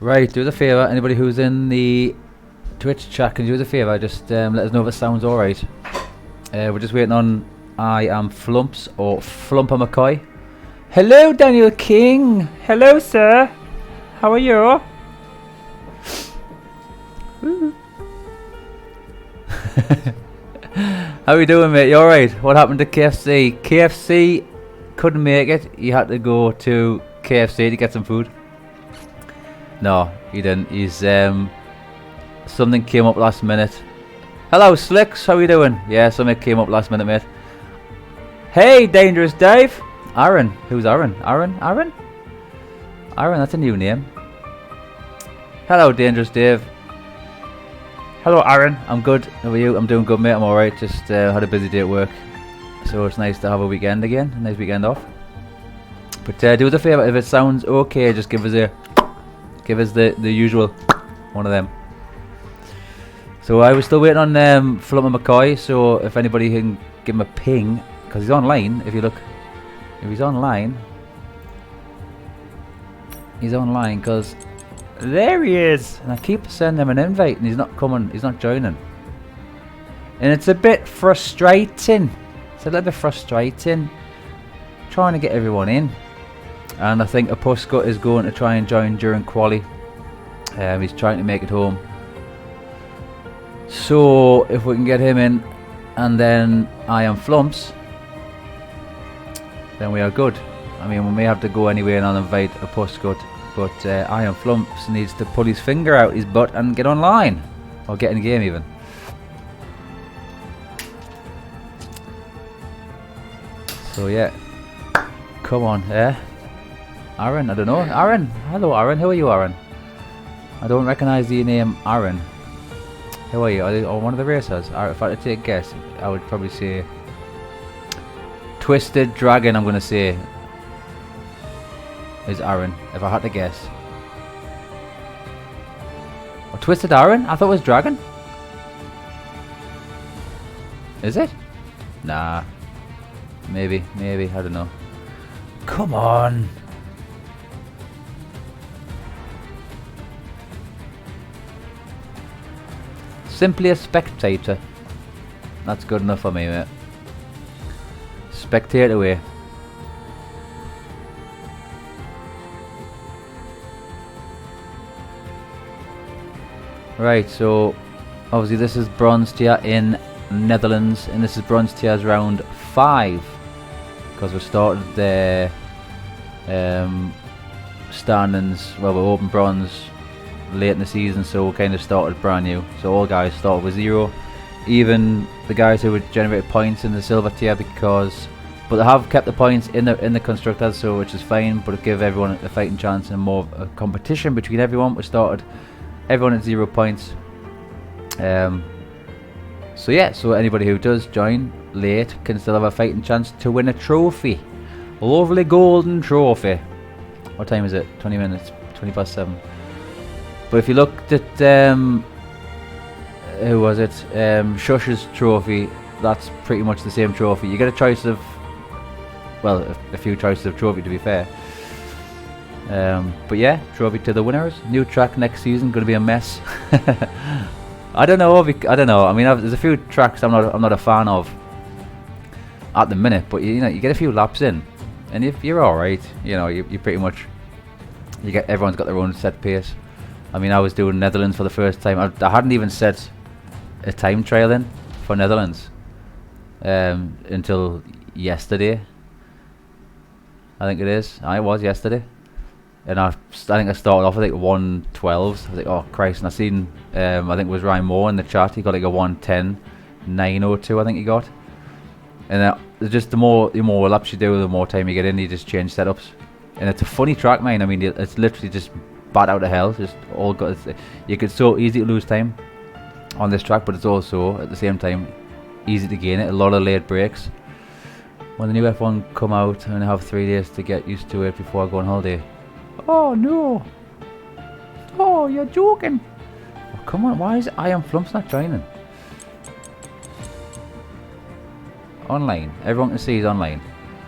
Right, do us a favour. Anybody who's in the Twitch chat, can you do us a favour? Just let us know if it sounds alright. We're just waiting on I am Flumps or Flumper McCoy. Hello, Daniel King. Hello, sir. How are you? How are you doing, mate? You alright? What happened to KFC? KFC couldn't make it. He had to go to KFC to get some food. No, he didn't. He's something came up last minute. Hello, Slicks. How are you doing? Yeah, something came up last minute, mate. Hey, Dangerous Dave. Aaron. Who's Aaron? Aaron? Aaron? Aaron, that's a new name. Hello, Dangerous Dave. Hello, Aaron. I'm good. How are you? I'm doing good, mate. I'm alright. Just had a busy day at work. So it's nice to have a weekend again. A nice weekend off. But do us a favour. If it sounds okay, just give us the usual one of them. So I was still waiting on Flumper McCoy. So if anybody can give him a ping, because he's online. If you look, if he's online, because there he is. And I keep sending him an invite, and he's not coming. He's not joining. And it's a bit frustrating. It's a little bit frustrating trying to get everyone in. And I think Apuska is going to try and join during quali. He's trying to make it home. So if we can get him in, and then I am Flumps, then we are good. I mean, we may have to go anyway and I'll invite Apuska, but I am Flumps needs to pull his finger out his butt and get online, or get in the game even. So yeah, come on, Aaron, I don't know. Aaron, hello Aaron, how are you, Aaron? I don't recognise the name Aaron. How are you? Are they one of the racers? If I had to take a guess, I would probably say Twisted Dragon, I'm going to say, is Aaron, if I had to guess. Or Twisted Aaron? I thought it was Dragon. Is it? Nah. Maybe, I don't know. Come on. Simply a spectator. That's good enough for me, mate. Spectate away. Right, so obviously this is bronze tier in Netherlands, and this is bronze tier's round 5, because we started the standings. Well, we opened bronze late in the season, so we kind of started brand new. So all guys started with 0, even the guys who would generate points in the silver tier, but they have kept the points in the constructors, so which is fine. But it give everyone a fighting chance and more of a competition between everyone. We started everyone at 0 points. So yeah, so anybody who does join late can still have a fighting chance to win a trophy. A lovely golden trophy. What time is it? 20 minutes. 20 past 7. But if you looked at who was it? Shush's trophy, that's pretty much the same trophy. You get a choice of, well, a few choices of trophy, to be fair. But yeah, trophy to the winners. New track next season, going to be a mess. I don't know. I mean, there's a few tracks I'm not a fan of at the minute, but you know, you get a few laps in, and if you're all right, you know, you pretty much everyone's got their own set pace. I mean, I was doing Netherlands for the first time. I hadn't even set a time trial in for Netherlands until yesterday. I think it is. I was yesterday. And I think I started off with like 112s. I was like, oh Christ! And I seen, I think it was Ryan Moore in the chat. He got like a 110.902. I think he got. And just the more laps you do, the more time you get in. You just change setups, and it's a funny track, man. I mean, it's literally just bat out of hell. Just all got. You could so easy to lose time on this track, but it's also at the same time easy to gain it. A lot of late breaks. When the new F1 come out, I'm gonna have 3 days to get used to it before I go on holiday. Oh no! Oh, you're joking! Oh, come on, why is I am Flumps not joining? Online. Everyone can see he's online.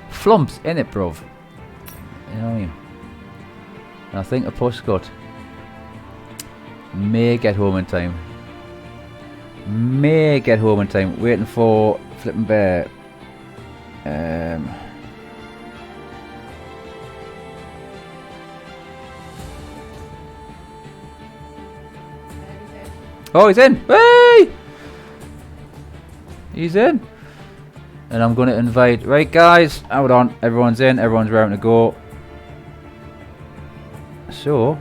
Flumps, innit, bruv? You know what I mean? And I think a postcode. May get home in time. May get home in time. Waiting for flipping bear. Oh, he's in! Hey! He's in! And I'm going to invite... Right, guys, hold on. Everyone's in. Everyone's raring to go. So,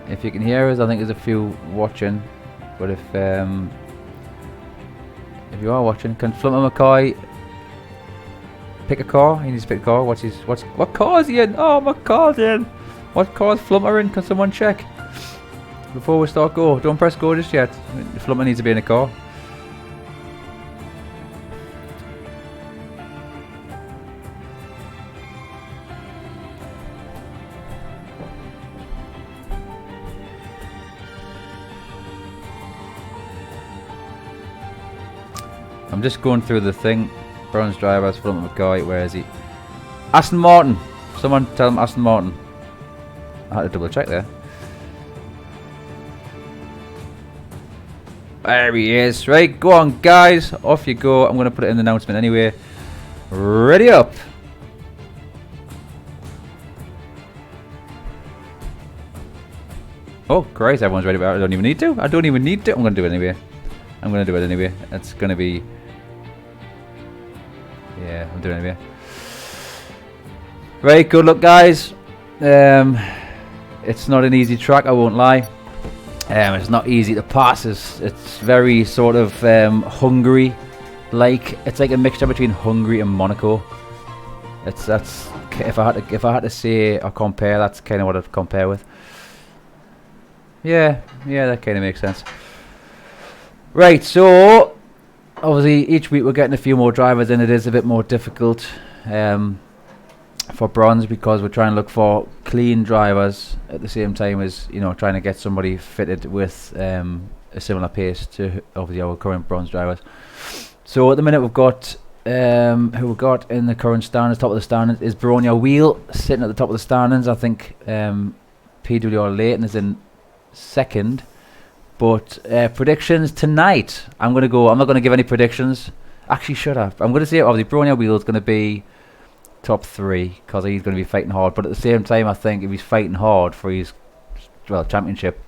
if you can hear us, I think there's a few watching. But if you are watching, can Flumper McCoy pick a car? He needs to pick a car. What car is he in? Oh, my car's in! What car's Flumper in? Can someone check? Before we start go. Don't press go just yet. Flumper needs to be in a car. I'm just going through the thing. Bronze drivers, Flumper McCoy, where is he? Aston Martin! Someone tell him Aston Martin. I had to double check there. There he is. Right, go on guys. Off you go. I'm going to put it in the announcement anyway. Ready up. Oh Christ, everyone's ready. I don't even need to. I don't even need to. I'm going to do it anyway. I'm going to do it anyway. It's going to be... Yeah, I'm doing it anyway. Right, good luck guys. It's not an easy track, I won't lie. It's not easy to pass. It's very sort of Hungary, like it's like a mixture between Hungary and Monaco. That's if I had to say or compare, that's kind of what I'd compare with. Yeah, that kind of makes sense. Right, so obviously each week we're getting a few more drivers in. It is a bit more difficult for bronze because we're trying to look for clean drivers at the same time as, you know, trying to get somebody fitted with a similar pace to obviously our current bronze drivers. So at the minute we've got who we've got in the current standings. Top of the standings is Bronya Wheel sitting at the top of the standings. I think PWR Leighton is in second. But predictions tonight, I'm not going to give any predictions. Actually, shut up. I'm going to say obviously Bronya Wheel is going to be top 3 because he's going to be fighting hard. But at the same time, I think if he's fighting hard for his championship,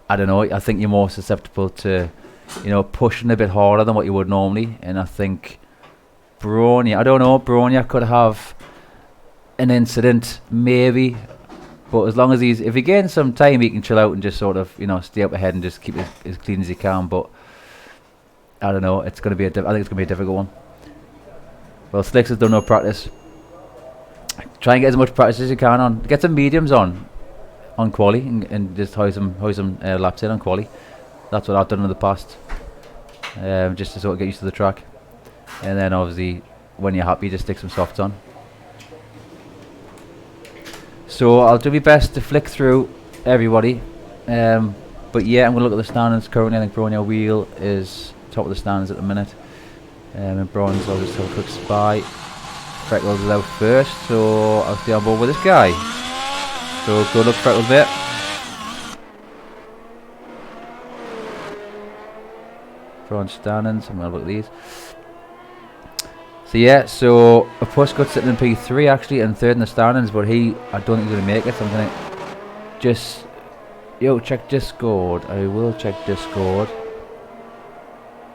I don't know. I think you're more susceptible to, you know, pushing a bit harder than what you would normally. And I think Bronya, I don't know, Bronya could have an incident maybe. But as long as if he gains some time, he can chill out and just sort of, you know, stay up ahead and just keep it as clean as he can. But I don't know. It's going to be I think it's going to be a difficult one. Well, Slicks has done no practice. Try and get as much practice as you can on. Get some mediums on quali and just hoist some laps in on quali. That's what I've done in the past, just to sort of get used to the track. And then obviously, when you're happy, just stick some softs on. So I'll do my best to flick through everybody. But yeah, I'm going to look at the standings currently. I think Bronya Wheel is top of the standings at the minute. In bronze, I'll just have a quick spy. Freckles is out first, so I'll stay on board with this guy. So good luck, Freckles, mate. Bronze standings, I'm going to look at these. So yeah, so a Puscut sitting in P3 actually and third in the standings, but I don't think he's going to make it. So I'm going to check Discord. I will check Discord.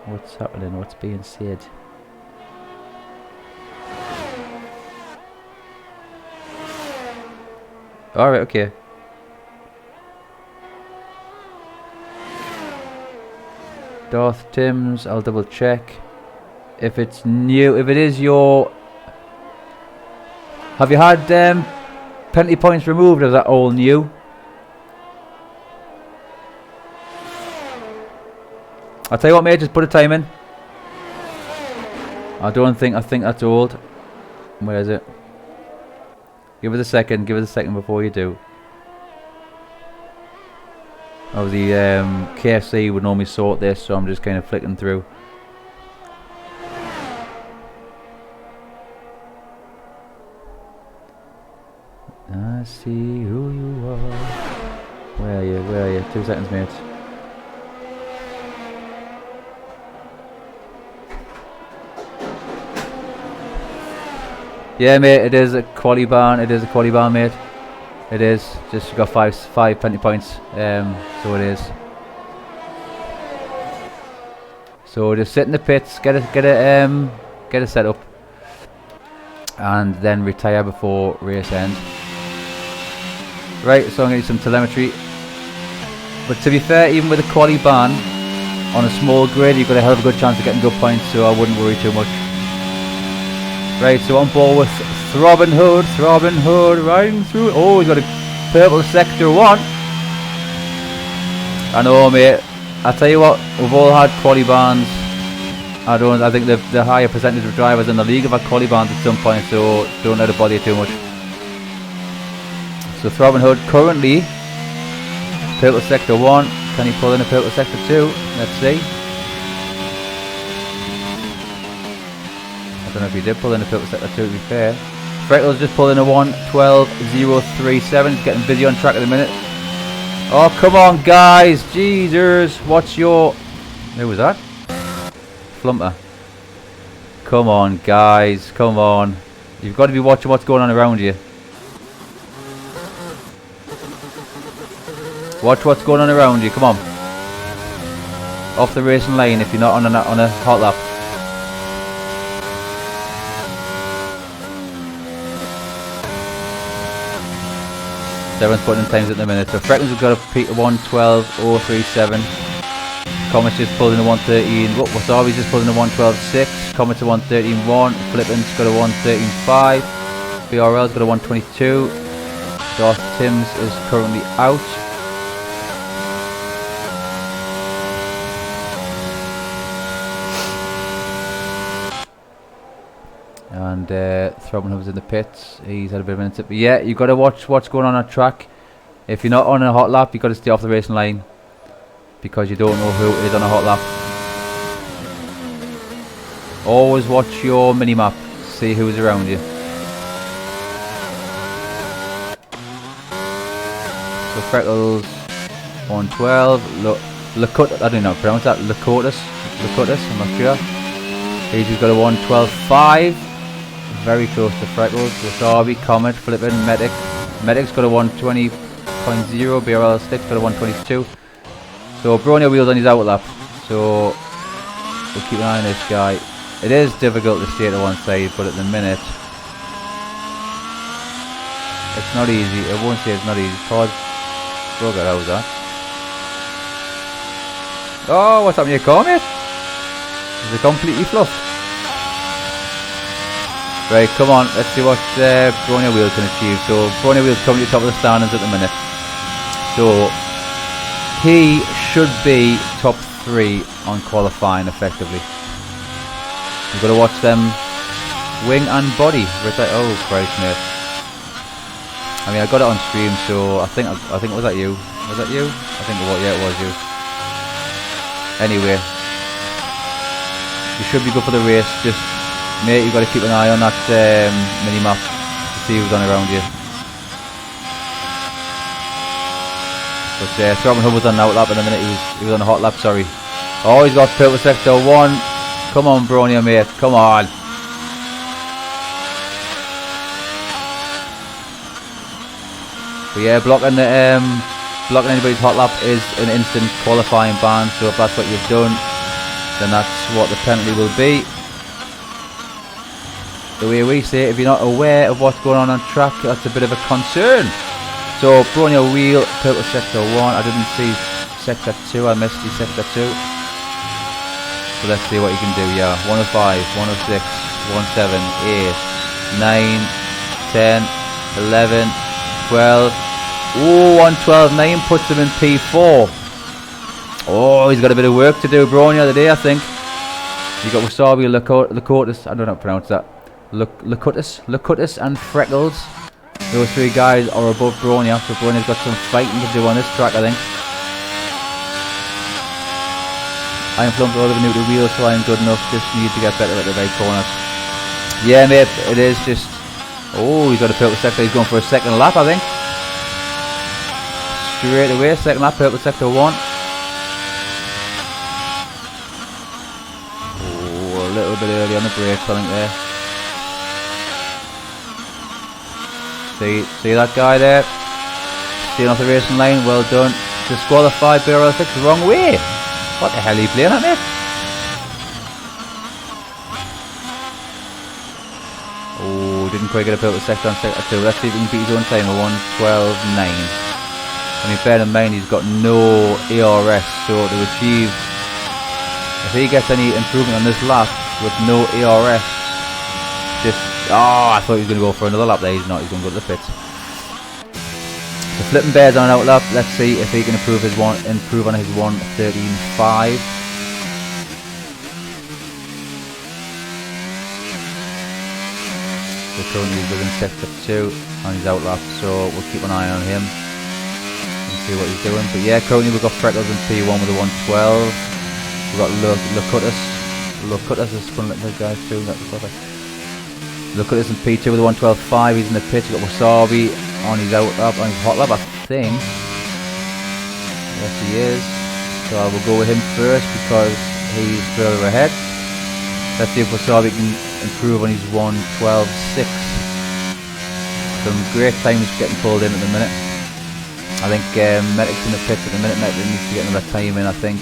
What's happening? What's being said? Alright, okay. Darth Timms, I'll double check. If it's new, if it is your... Have you had penalty points removed, or is that all new? I'll tell you what, mate, just put a time in. I think that's old. Where is it? Give it a second before you do. Obviously, KFC would normally sort this, so I'm just kind of flicking through. I see who you are. Where are you? Where are you? 2 seconds, mate. Yeah, mate, it is a quality barn. It is a quality barn, mate. It is. Just got five penalty points. So it is. So just sit in the pits, get it set up, and then retire before race end. Right, so I'm gonna need some telemetry. But to be fair, even with a quality barn on a small grid, you've got a hell of a good chance of getting good points. So I wouldn't worry too much. Right, so on board with Throbbing Hood riding through. Oh, he's got a purple sector 1. I know, mate. I tell you what, we've all had quality barns. I think the higher percentage of drivers in the league have had quality barns at some point, so don't let it bother you too much. So Throbbing Hood currently purple sector 1. Can he pull in a purple sector 2? Let's see. I don't know if he did pull in a purple sector 2, to be fair. Freckles just pulled in a 1:12.037. He's getting busy on track at the minute. Oh, come on, guys. Jesus. What's your... Who was that? Flumper. Come on, guys. Come on. You've got to be watching what's going on around you. Watch what's going on around you. Come on. Off the racing lane if you're not on a hot lap. Seven's putting in times at the minute. So Freckles has got a 1:12.037. Comet's just pulled in a 1:13. Wasabi's just pulled in a 1:12.6. Comet's a 1:13.1. Flippin's got a 1:13.5. BRL's got a 1:22. Darth Tim's is currently out. And Throbbing Hood's in the pits. He's had a bit of a minute. But yeah, you've got to watch what's going on track. If you're not on a hot lap, you've got to stay off the racing line, because you don't know who is on a hot lap. Always watch your mini-map, see who's around you. So Freckles 1:12. Lakut, I don't know how to pronounce that. Lakotis, I'm not sure. He's just got a 1:12.5. Very close to Freckles. Wasabi, Comet, Flippin, Medic. Medic's got a 1:20.0. BRL Sticks got a 1:22. So Bronia Wheels on his out lap. So we'll keep an eye on this guy. It is difficult to stay to one side, but at the minute it's not easy. I won't say it's not easy. Todd Bugger, how's that? Oh, what's happening to your car, mate? Is it completely fluffed? Right, come on, let's see what Bronia Wheels can achieve. So Bronia Wheels coming to the top of the standings at the minute. So he should be top 3 on qualifying effectively. You've got to watch them wing and body. Oh Christ, mate. I mean, I got it on stream, so I think was that you? Was that you? I think it was. Yeah, it was you. Anyway, you should be good for the race. Just, mate, you've got to keep an eye on that mini map to see who's on around you. But Throbbing Hood was on an out lap in a minute. He was on a hot lap. Sorry. Oh, he's got purple sector 1. Come on, Bronia, mate. Come on. But yeah, blocking anybody's hot lap is an instant qualifying ban. So if that's what you've done, then that's what the penalty will be. The way we say it, if you're not aware of what's going on track, that's a bit of a concern. So Bronia Wheel, purple sector 1. I didn't see sector 2. I missed the sector 2. So let's see what you can do. Yeah, 105, 106, 17, 8, 9, 10, 11, 12. Oh, 112.9 puts him in P4. Oh, he's got a bit of work to do, Bronia, today, I think. You got Wasabi, Lakotis, I don't know how to pronounce that. Lakotis and Freckles. Those 3 guys are above Bronia, so Bronia's got some fighting to do on this track, I think. I am plumped all of the new to wheels, so I am good enough. Just need to get better at the right corners. Yeah, mate, it is just... Oh, he's got a purple sector. He's going for a second lap, I think. straight away. Second lap, purple sector 1. Oh, a little bit early on the brakes, I think there. See that guy there? Stealing off the racing line, well done. Disqualified, barrel 6 the wrong way. What the hell are you playing at, mate? Oh, didn't quite get a purple sector on sector 2. Let's see if he can beat his own time of 1:12.9. I mean, bear in mind he's got no ARS, so to achieve, if he gets any improvement on this lap with no ARS, just, oh, I thought he was going to go for another lap there. He's not, he's going to go to the pits. The flipping bears on an out lap. Let's see if he can improve on his 1:13.5. So currently he's within sector 2 on his out lap, so we'll keep an eye on him and see what he's doing. But yeah, currently we've got Freckles in P1 with a 1:12. We've got Locutus is spun like the guys too. Locutus in P2 with a 1:12.5. He's in the pit. We've got Wasabi on his out lap, on his hot lap, I think. Yes, he is. So I will go with him first because he's further ahead. Let's see if Wasabi can improve on his 1:12.6. Some great times getting pulled in at the minute. I think Medic's in the pits at the minute. Medic needs to get another time in, I think.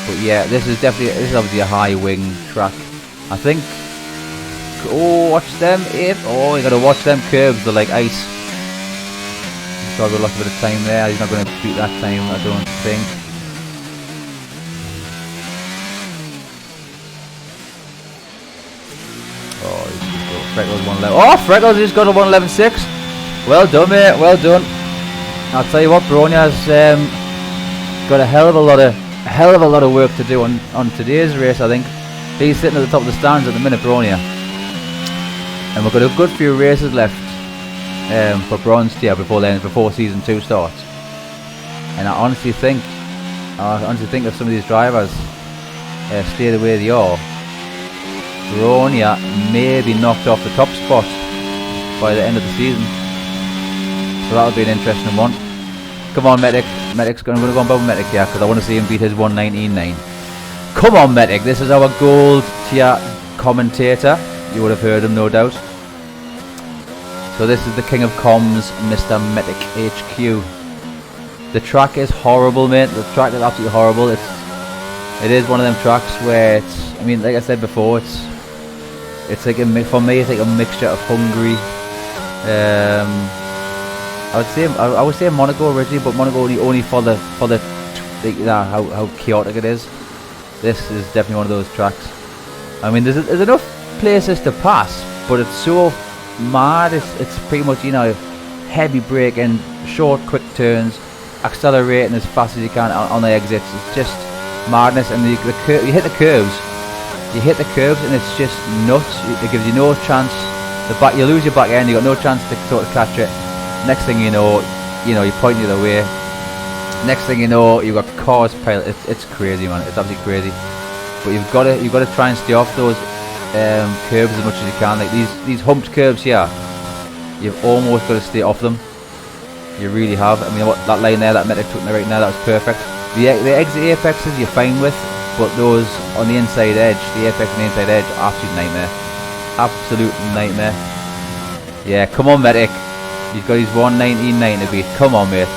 But yeah, this is obviously a high wing track. I think. Oh, watch them! Oh, you gotta watch them curves. They're like ice. He's got a lot of time there. He's not going to beat that time, I don't think. Oh, he's just got Freckles 1:11. Oh, Freckles just got a 1:11.6. Well done, mate. Well done. I'll tell you what, Bronia's got a hell of a lot of work to do on today's race. I think he's sitting at the top of the stands at the minute, Bronia. And we've got a good few races left for bronze tier before season 2 starts. And I honestly think if some of these drivers stay the way they are, Bronia may be knocked off the top spot by the end of the season. So that'll be an interesting one. Come on, Medic. Medic's going to go on above Medic here because I want to see him beat his 1:19.9. Come on, Medic. This is our gold tier commentator. You would have heard him, no doubt. So this is the king of comms, Mr. Medic HQ. The track is horrible, mate. The track is absolutely horrible. It is one of them tracks where it's, I mean, like I said before, it's like for me, it's like a mixture of Hungary. I would say Monaco originally, but Monaco only for the how chaotic it is. This is definitely one of those tracks. I mean, there's enough places to pass, but it's so mad. It's pretty much, you know, heavy braking, short, quick turns, accelerating as fast as you can on the exits. It's just madness. And you hit the curves, and it's just nuts. It gives you no chance. You lose your back end. You got no chance to sort of catch it. Next thing you know, you're pointing the other way. Next thing you know, you've got cars piled. It's crazy, man. It's absolutely crazy. But you've got to try and stay off those curves as much as you can. Like these humped curves here, you've almost got to stay off them. You really have. I mean, that line there, that Medic took me right now, that was perfect. The exit apexes you're fine with, but those on the inside edge, the apex on the inside edge, absolute nightmare. Absolute nightmare. Yeah, come on, Medic. He's got his 1:19.9 to beat. Come on, mate.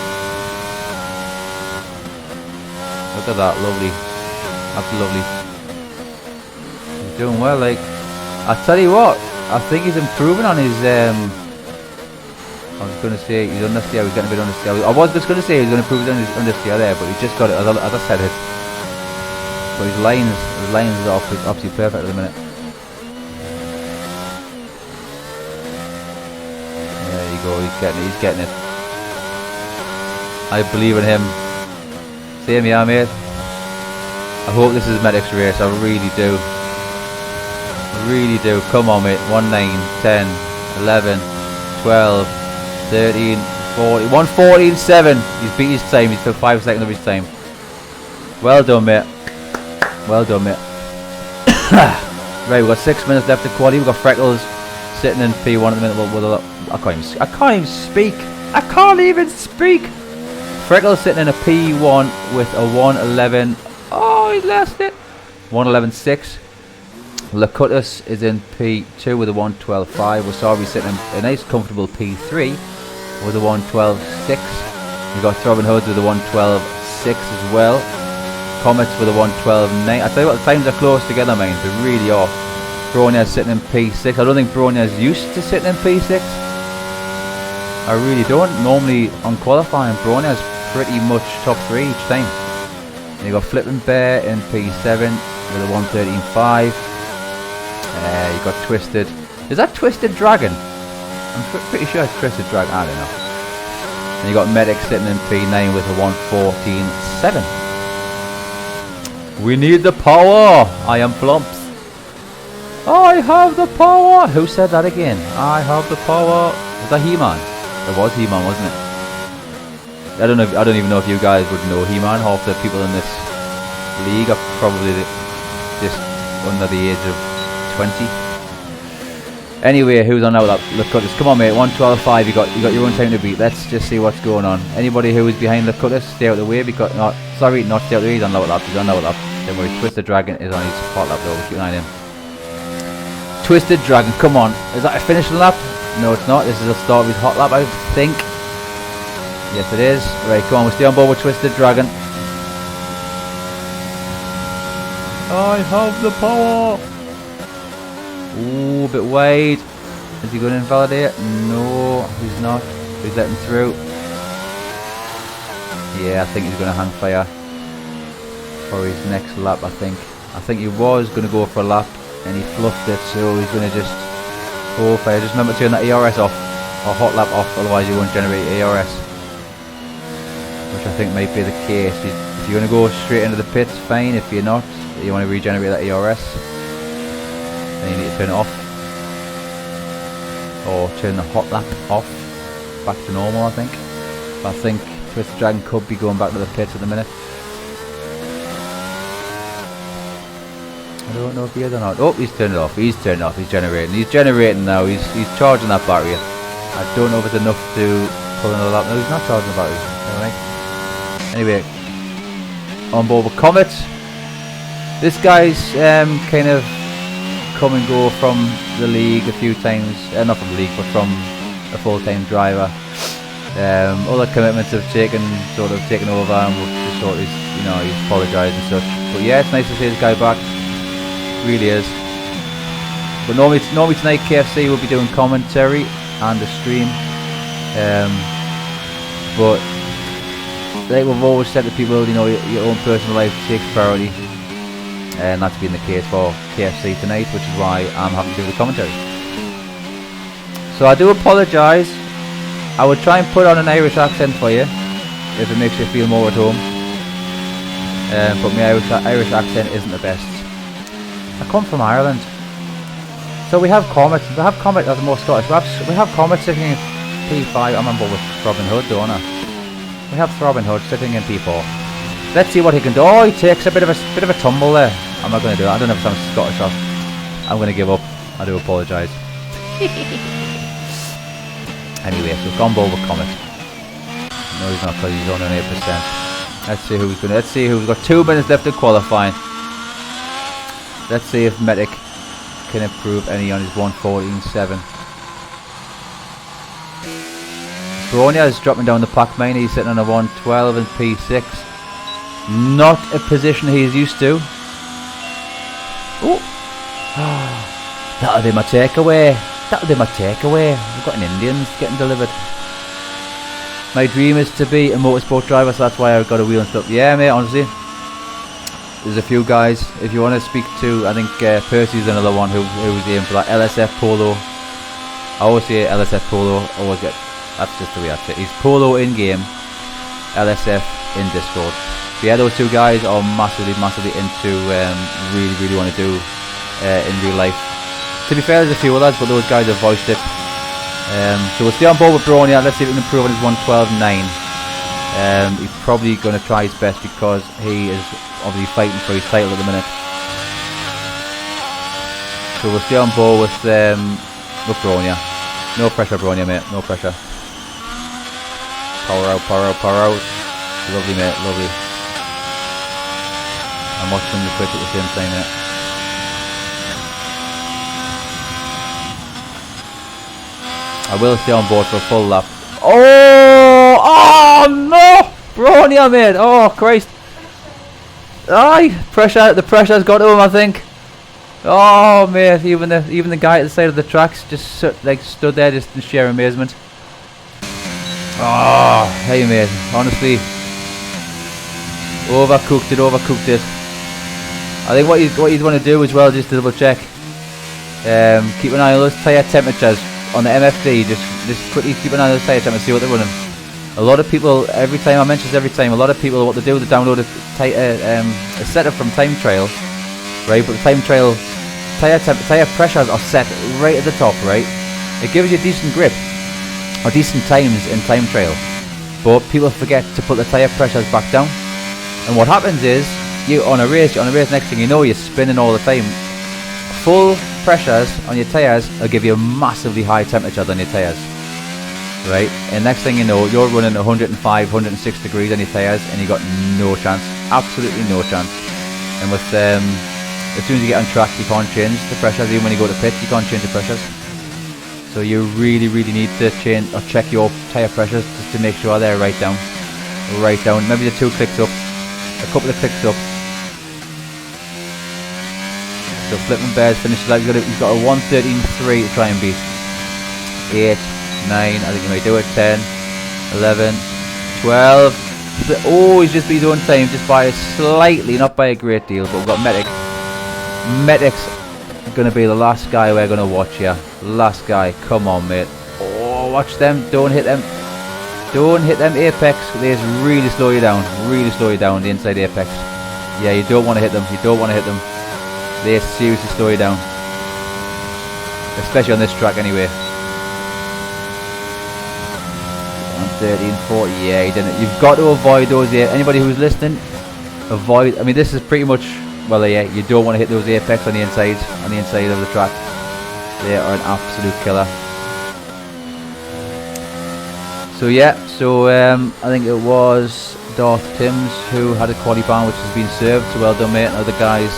Look at that, lovely. Absolutely lovely. He's doing well. Like, I tell you what, I think he's improving on his. I was going to say he's understeer. He's getting a bit understeer. I was just going to say he's going to improve on his understeer there, but he just got it. As I said it. But his lines are absolutely perfect at the minute. There you go. He's getting it. I believe in him. Same here, mate. I hope this is Medic's race. I really do. I really do. Come on, mate. 1, 9, 10, 11, 12, 13, 40. 1:14.7. He's beat his time. He's took 5 seconds of his time. Well done, mate. Well done, mate. Right, we've got 6 minutes left to quality. We've got Freckles sitting in P1 at the minute. I can't even speak. I can't even speak. Freckles sitting in a P1 with a 111. Oh, he's lost it. 111.6. Lacutus is in P2 with a 112.5. Wasabi sitting in a nice comfortable P3 with a 112.6. You've got Throbbing Hoods with a 112.6 as well. Comets with a 112.9. I tell you what, the times are close together, man. They really are. Bronia's sitting in P6. I don't think Bronia's used to sitting in P6. I really don't. Normally on qualifying, Bronia's pretty much top 3 each time. And you got Flippin' Bear in P7 with a 113.5. You got Twisted. Is that Twisted Dragon? I'm pretty sure it's Twisted Dragon. I don't know. And you got Medic sitting in P9 with a 114.7. We need the power. I am Flumps. I have the power. Who said that again? I have the power. Was that He-Man? It was He-Man, wasn't it? I don't know. I don't even know if you guys would know He-Man. Half the people in this league are probably just under the age of 20. Anyway, who's on now? Lacutus. Come on, mate. 112.5. You got your own time to beat. Let's just see what's going on. Anybody who is behind Lacutus, stay out of the way. Because not stay out of the way. He's on lower lap. He's on lower lap. Don't worry. Twisted Dragon is on his hot lap though. Keep an eye on him. Twisted Dragon. Come on. Is that a finishing lap? No, it's not. This is the start of his hot lap, I think. Yes, it is. Right, come on. We'll stay on board with Twisted Dragon. I have the power. Ooh, a bit wide. Is he going to invalidate? No, he's not. He's letting through. Yeah, I think he's going to hang fire for his next lap, I think. I think he was going to go for a lap and he fluffed it, so he's going to just go fire. Just remember to turn that ERS off, or hot lap off, otherwise you won't generate ERS. Which I think might be the case. If you're going to go straight into the pits, fine. If you're not, you want to regenerate that ERS, then you need to turn it off, or turn the hot lap off back to normal. I think Twisted Dragon could be going back to the pits at the minute. I don't know if he is or not. Oh, he's turned it off. He's turned it off. He's generating. He's generating now. He's charging that battery. I don't know if it's enough to pull another lap. No, he's not charging the battery. Alright. Anyway, on board with Comet. This guy's kind of come and go from the league a few times. Not from the league, but from a full-time driver. Other commitments have taken over, and we'll just sort of, he's apologised and such. But yeah, it's nice to see this guy back. It really is. But normally tonight KFC will be doing commentary and a stream. But like we've always said to people, your own personal life takes priority. And that's been the case for KFC tonight, which is why I'm having to do the commentary. So I do apologise. I would try and put on an Irish accent for you, if it makes you feel more at home. But my Irish accent isn't the best. I come from Ireland. So we have Comet. We have Comet as more Scottish. We have Comet sitting in P5. I remember with Throbbing Hood, don't I? We have Throbbing Hood sitting in P4. Let's see what he can do. Oh, he takes a bit of a tumble there. I'm not going to do it. I don't know if I'm Scottish off. I'm going to give up. I do apologise. Anyway, so we've gone bold with Comet. No, he's not, because he's on an 8%. Let's see who's going to. Let's see who's got 2 minutes left to qualifying. Let's see if Medic can improve any on his 114.7. Bronia is dropping down the pack main. He's sitting on a 112 and P6. Not a position he's used to. Oh, that'll be my takeaway. That'll be my takeaway. We've got an Indian's getting delivered. My dream is to be a motorsport driver, so that's why I've got a wheel and stuff. Yeah, mate, honestly. There's a few guys. If you want to speak to, I think Percy's another one who's aiming for that LSF Polo. I always say LSF Polo. That's just the way I say it. He's Polo in game, LSF in Discord. So yeah, those two guys are massively into really want to do in real life. To be fair, there's a few others, but those guys have voiced it. So we'll stay on board with Bronia. Let's see if we can improve on his 112.9. He's probably going to try his best because he is obviously fighting for his title at the minute. So we'll stay on board with Bronia. No pressure, Bronia, mate. No pressure. Power out, power out, power out. Lovely, mate, lovely. I'm watching the Twitch at the same time, mate. I will stay on board for a full lap. Oh! Oh no! Bronia, mate! Oh Christ! Aye! The pressure's got to him, I think. Oh mate, even the guy at the side of the tracks just stood there just in sheer amazement. Oh, hey mate, honestly, overcooked it. I think what you'd want to do as well, just to double check, keep an eye on those tyre temperatures on the MFD. Just quickly keep an eye on those tyre temperatures, see what they're running. A lot of people, every time I mention this, a lot of people, what they do, they download a setup from Time Trial, right? But the Time Trial tyre pressures are set right at the top, right? It gives you decent grip or decent times in Time Trial, but people forget to put the tyre pressures back down, and what happens is you on a race next thing you know, you're spinning all the time. Full pressures on your tyres will give you massively high temperatures on your tyres, right? And next thing you know, you're running 105, 106 degrees on your tyres, and you got no chance, absolutely no chance. And with as soon as you get on track, you can't change the pressures. Even when you go to pit, you can't change the pressures. So you really need to change or check your tyre pressures just to make sure they're right down. Maybe the 2 clicks up, a couple of clicks up. So Flippin' Bears finishes like he's got a 1:13.3 to try and beat. 8, 9, I think he may do it. 10, 11, 12. Oh, he's just beat his own time just by slightly, not by a great deal. But we've got Medic. Medic's gonna be the last guy we're gonna watch here. Last guy, come on mate. Oh, watch them, don't hit them apex. They just really slow you down, the inside apex. Yeah, you don't want to hit them, They seriously slow you down, especially on this track anyway. 1340, yeah, you didn't. You've got to avoid those here. Anybody who's listening, avoid. I mean, this is pretty much. Well, yeah, you don't want to hit those apex on the inside of the track. They are an absolute killer. So yeah, I think it was Darth Timms who had a quali ban which has been served. So well done, mate. And other guys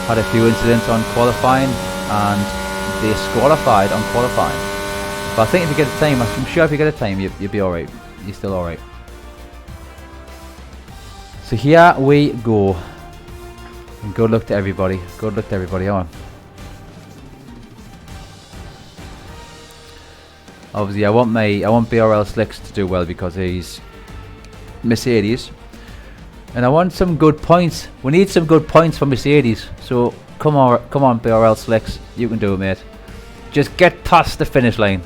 had a few incidents on qualifying and they disqualified on qualifying. But I think if you get a time, I'm sure if you get a time, you'll be alright. You're still alright. So here we go. And good luck to everybody. On. Obviously, I want BRL Slicks to do well because he's Mercedes, and I want some good points. We need some good points for Mercedes. So come on, BRL Slicks, you can do it, mate. Just get past the finish line.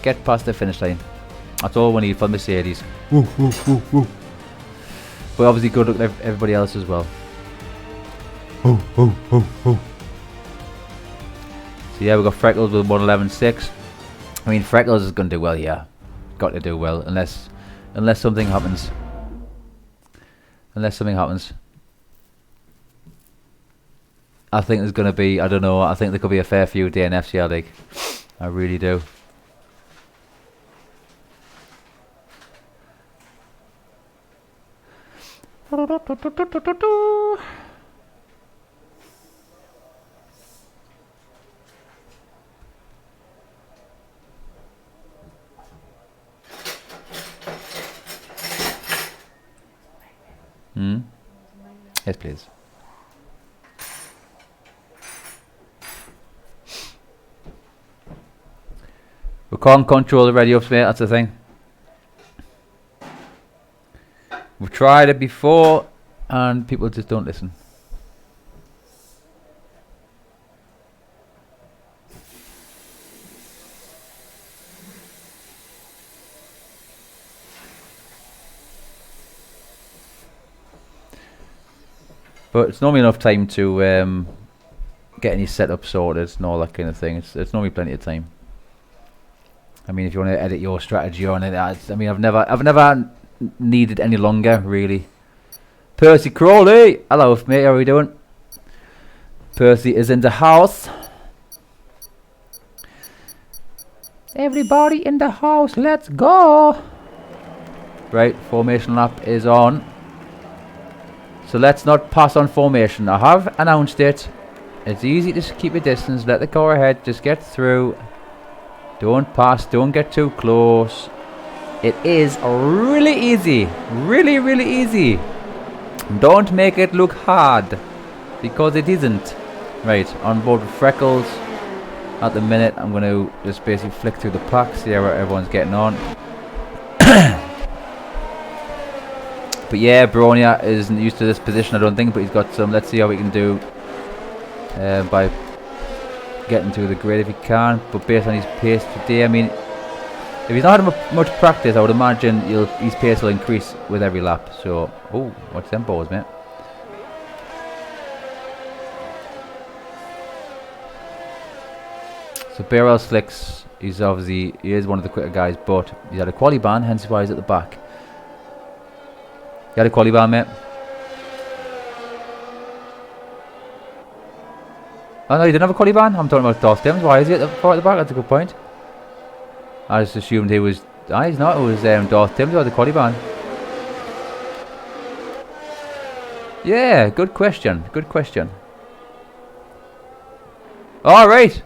That's all we need for Mercedes. Woo. But obviously, good luck to everybody else as well. So yeah, we've got Freckles with 111.6. I mean, Freckles is going to do well, yeah. Got to do well, unless something happens. I think there's going to be, I don't know, I think there could be a fair few DNFs here, like. I really do. Yes, please. We can't control the radio, mate, that's the thing. We've tried it before and people just don't listen. But it's normally enough time to get any setup sorted and all that kind of thing. It's normally plenty of time. I mean, if you want to edit your strategy on it, I mean, I've never needed any longer, really. Percy Crawley, hello, mate. How are we doing? Percy is in the house. Everybody in the house, let's go. Right, formation lap is on. So let's not pass on formation. I have announced it. It's easy to keep your distance. Let the car ahead. Just get through. Don't pass. Don't get too close. It is really easy. Really, really easy. Don't make it look hard. Because it isn't. Right, on board with Freckles. At the minute, I'm going to just basically flick through the pack. See how everyone's getting on. But yeah, Bronia isn't used to this position, I don't think. But he's got some. Let's see how we can do. By getting to the grid if he can, but based on his pace today, I mean, if he's not had much practice, I would imagine his pace will increase with every lap. So, oh, what's them balls, mate? So Barrel Slicks, he is one of the quicker guys, but he's had a quali ban, hence why he's at the back. You had a quali ban, mate? Oh no, you didn't have a quali ban? I'm talking about Darth Dims. Why is he at the back? That's a good point. I just assumed he was... Ah, he's not. It was Darth Dims who had the quali ban. Yeah, good question. Good question. Alright.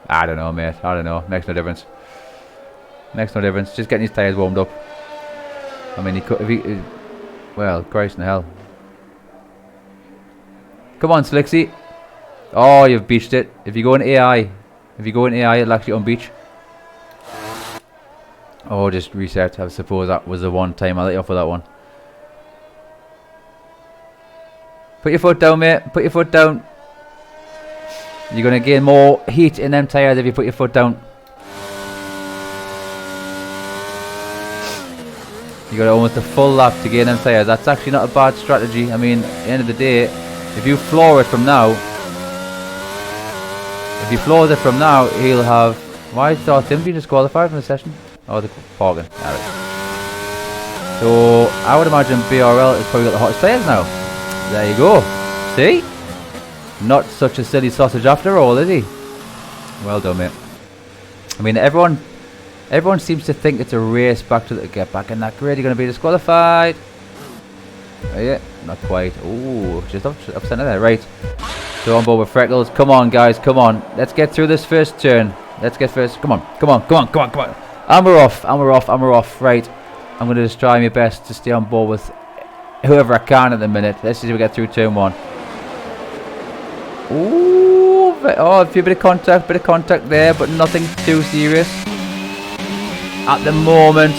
I don't know, mate. I don't know. Makes no difference. Makes no difference. Just getting his tyres warmed up. I mean, he could... If he, well, Christ in hell. Come on, Slicksy. Oh, you've beached it. If you go in AI, it'll actually unbeach. Oh, just reset. I suppose that was the one time I let you off with that one. Put your foot down, mate. Put your foot down. You're going to gain more heat in them tyres if you put your foot down. You got almost a full lap to gain them tyres. That's actually not a bad strategy. I mean, at the end of the day, if you floor it from now... If he floors it from now, he'll have... Why is Darth Tim being disqualified from the session? Oh, the parking. So, I would imagine BRL has probably got the hottest players now. There you go. See? Not such a silly sausage after all, is he? Well done, mate. I mean, everyone seems to think it's a race back to get back in that grid. You're going to be disqualified. Oh, yeah, not quite. Ooh, just up center there. Right. So on board with Freckles. Come on, guys. Come on. Let's get through this first turn. Let's get first. Come on. Come on. Come on. Come on. Come on. And we're off. And we're off. And we're off. Right. I'm going to just try my best to stay on board with whoever I can at the minute. Let's see if we get through turn one. Ooh. Oh, a few bit of contact there, but nothing too serious. At the moment.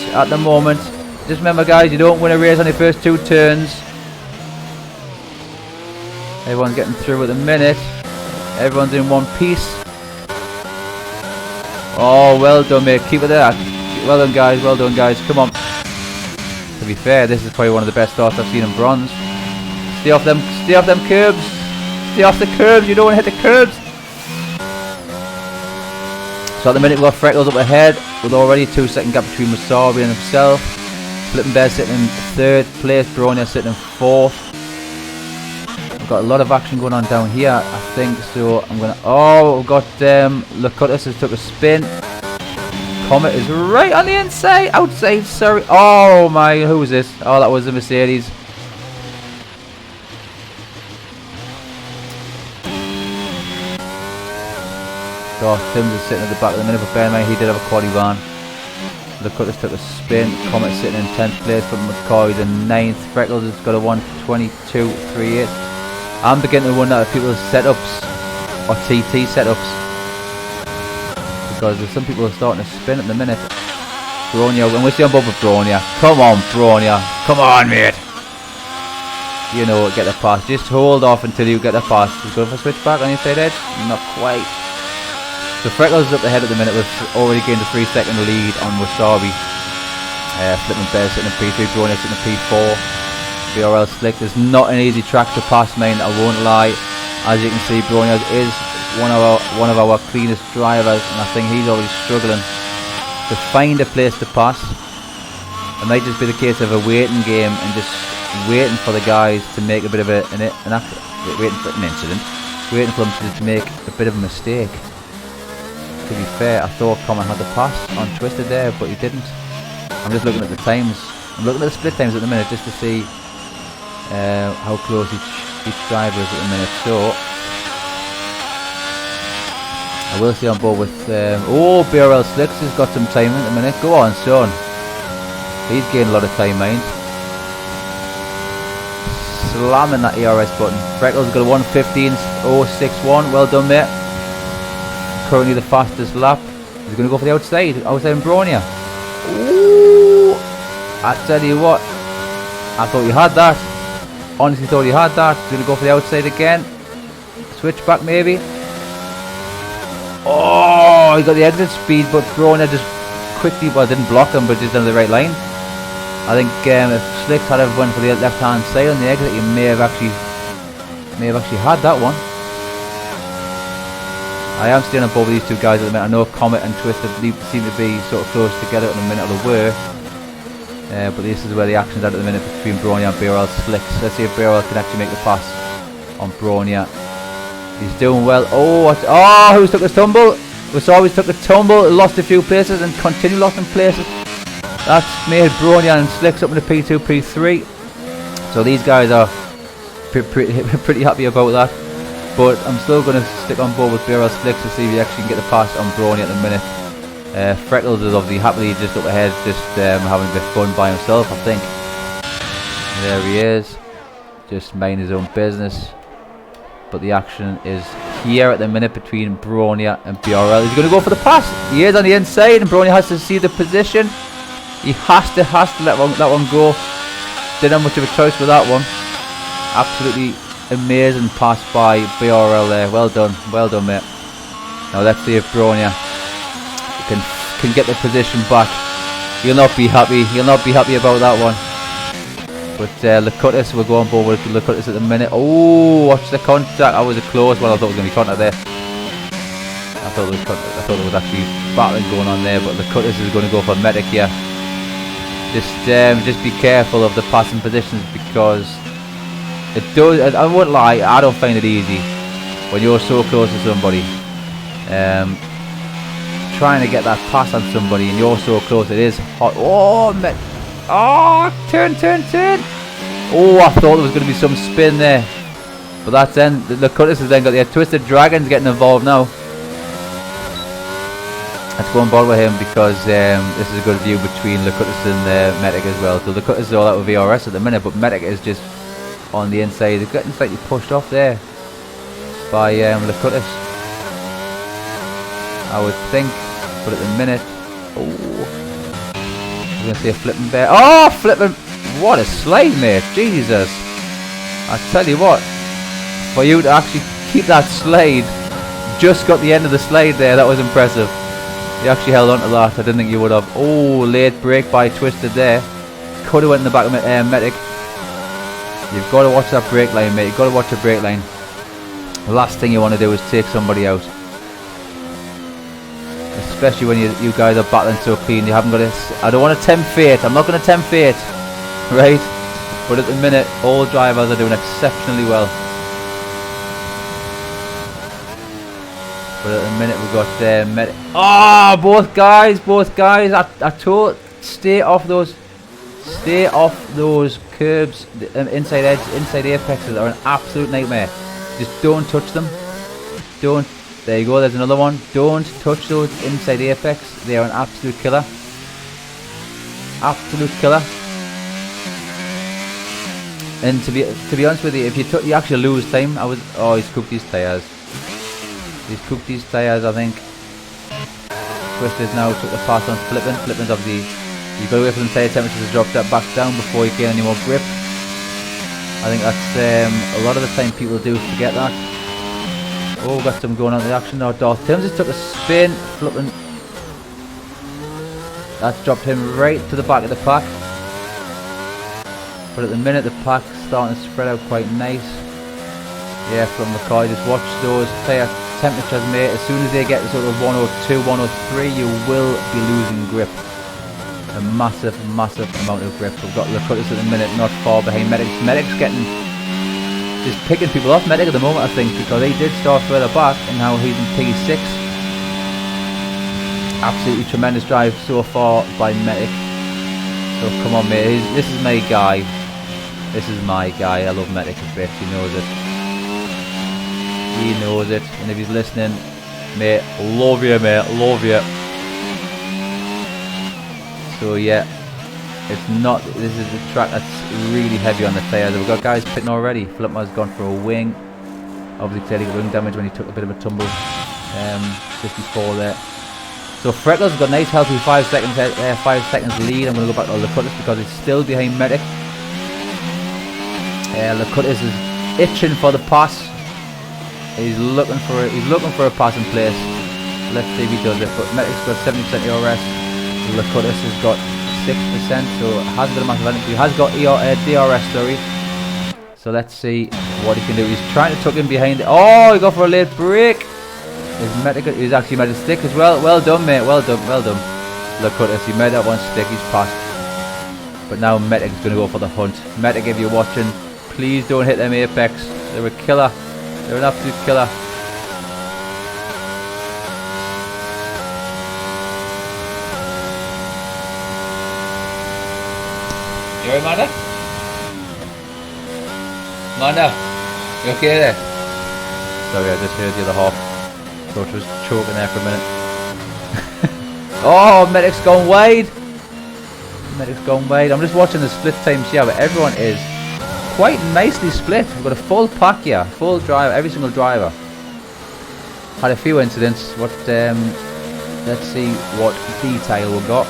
Just remember, guys, you don't win a race on your first two turns. Everyone's getting through at the minute. Everyone's in one piece. Oh, well done, mate. Keep it there. Well done, guys. Well done, guys. Come on. To be fair, this is probably one of the best starts I've seen in bronze. Stay off them curbs. Stay off the curbs. You don't want to hit the curbs. So at the minute we've got Freckles up ahead with already a 2-second gap between Wasabi and himself. Flippin' Bear sitting in third place. Bronia sitting in fourth. We've got a lot of action going on down here, I think. So I'm gonna... Oh, we've got Lacutus has took a spin. Comet is right on the inside. Outside, sorry. Oh my, who was this? Oh, that was the Mercedes. So Tim's is sitting at the back at the minute, but bear in mind he did have a quali van. Lacutus took a spin. Comet sitting in 10th place, but McCoy's in 9th. Freckles has got a 1:22.38. I'm beginning to wonder if people's setups or TT setups, because there's some people are starting to spin at the minute. Bronia, and we're still on board with Bronia. Come on, Bronia. Come on, mate. You know, get the pass. Just hold off until you get the pass. He's going for a switchback on your side edge. Not quite. So Freckles is up ahead at the minute. We've already gained a 3-second lead on Wasabi. Flippin' Bear sitting in P3. Bronia sitting in P4. BRL Slick. It's not an easy track to pass, mate. I won't lie. As you can see, Bronia is one of our cleanest drivers, and I think he's already struggling to find a place to pass. It might just be the case of a waiting game and just waiting for the guys to make a bit of waiting for an incident, waiting for them to make a bit of a mistake. To be fair, I thought Common had the pass on Twisted there, but he didn't. I'm just looking at the times. I'm looking at the split times at the minute just to see how close each driver is at the minute. So I will stay on board with. BRL Slicks has got some time at the minute. Go on, son. He's gained a lot of time, mind. Slamming that ERS button. Freckles got a 1:15.061. Well done, mate. Currently the fastest lap. He's going to go for the outside in Bronia. Ooh! I tell you what, I thought you had that. Honestly thought you had that. He's going to go for the outside again. Switch back maybe. Oh, he got the exit speed, but Bronia just quickly, well, didn't block him, but just down the right line. I think if Slicks had went for the left-hand side on the exit, he may have actually had that one. I am staying on board with these two guys at the minute. I know Comet and Twisted seem to be sort of close together at the minute, or they were. But this is where the action's at the minute between Bronia and BRL Slicks. Let's see if BRL can actually make the pass on Bronia. He's doing well. Oh, who's took a tumble? We saw he took a tumble, lost a few places, and continue lost in places. That's made Bronia and Slicks up in the P2, P3. So these guys are pretty happy about that. But I'm still going to stick on board with BRL Slicks to see if he actually can get the pass on Bronia at the minute. Freckles is obviously happily just up ahead, just having a bit of fun by himself, I think. There he is, just minding his own business. But the action is here at the minute between Bronia and BRL. He's going to go for the pass. He is on the inside, and Bronia has to see the position. He has to let that one go. Didn't have much of a choice with that one. Absolutely amazing pass by BRL there. Well done, mate. Now let's see if Bronia can get the position back. He'll not be happy. He'll not be happy about that one. But Lacutus, we'll go on board with Lacutus at the minute. Oh, watch the contact. That was a close one. I thought it was going to be contact there. I thought there was actually battling going on there. But Lacutus is going to go for medic here. Just be careful of the passing positions, because it does. I won't lie, I don't find it easy when you're so close to somebody. Trying to get that pass on somebody and you're so close, it is hot. Oh, turn. Oh, I thought there was going to be some spin there, but that's then. The Cutters has then got the Twisted Dragons getting involved now. Let's go on board with him, because this is a good view between Lacutus and Medic as well. So Lacutus is all out with VRS at the minute, but Medic is just on the inside. He's getting slightly pushed off there by Lacutus, I would think. But at the minute, I'm going to say a flipping bear. Oh, flipping! What a slide, mate! Jesus! I tell you what, for you to actually keep that slide, just got the end of the slide there. That was impressive. You actually held on to that. I didn't think you would have. Oh, late break by Twisted there. Could have went in the back of Medic. You've got to watch that brake line, mate. You've got to watch the brake line. The last thing you want to do is take somebody out. Especially when you guys are battling so clean. You haven't got to... I don't want to tempt fate. I'm not going to tempt fate. Right? But at the minute, all drivers are doing exceptionally well. But at the minute we've got Medic. Oh, both guys. I told, stay off those curbs. Inside edge, inside apexes are an absolute nightmare. Just don't touch them. Don't. There you go. There's another one. Don't touch those inside apex. They are an absolute killer. Absolute killer. And to be honest with you, if you actually lose time. He's cooked these tires. He's cooked these tyres, I think. Twisted now took the pass on Flippin. Flippin's obviously, you've got to wait for the tyre temperatures to drop that back down before you gain any more grip. I think that's a lot of the time people do forget that. Oh, got some going on in the action now. Darth Timms just took a spin. Flippin. That's dropped him right to the back of the pack. But at the minute the pack's starting to spread out quite nice. Yeah, from the car, just watch those tyre temperatures, mate. As soon as they get to sort of 102, 103, you will be losing grip. A massive amount of grip. We've got Lacutus at the minute, not far behind Medic. Medic's getting, just picking people off Medic at the moment, I think, because he did start further back and now he's in P6. Absolutely tremendous drive so far by Medic. So come on, mate. This is my guy. This is my guy. I love Medic a bit. He knows it. He knows it. And if he's listening, mate, love you, mate. Love you. So yeah, it's not. This is a track that's really heavy on the tyres. We've got guys pitting already. Flipper's gone for a wing. Obviously, clearly got wing damage when he took a bit of a tumble. 54 there. So Freckles has got a nice healthy 5 seconds lead. I'm going to go back to Lacutus because he's still behind Medic. Lacutus is itching for the pass. He's looking for a pass in place. Let's see if he does it. But Medic's got 70% ERS. Lacutus has got 6%, so it hasn't got a massive advantage. He has got DRS, sorry. So let's see what he can do. He's trying to tuck in behind it. Oh, he got for a late break. He's actually made a stick as well. Well done, mate. Well done. Well done. Lacutus, he made that one stick. He's passed. But now Medic is going to go for the hunt. Medic, if you're watching, please don't hit them apex. They're a killer. They're an absolute killer. You alright, Manda? Manda? You okay there? Sorry, I just heard the other half. Thought it was choking there for a minute. Oh, Medic's gone wide. Medic's gone wide. I'm just watching the split times here, but everyone is quite nicely split. We've got a full pack here, full driver, every single driver. Had a few incidents. What? Let's see what detail we've got.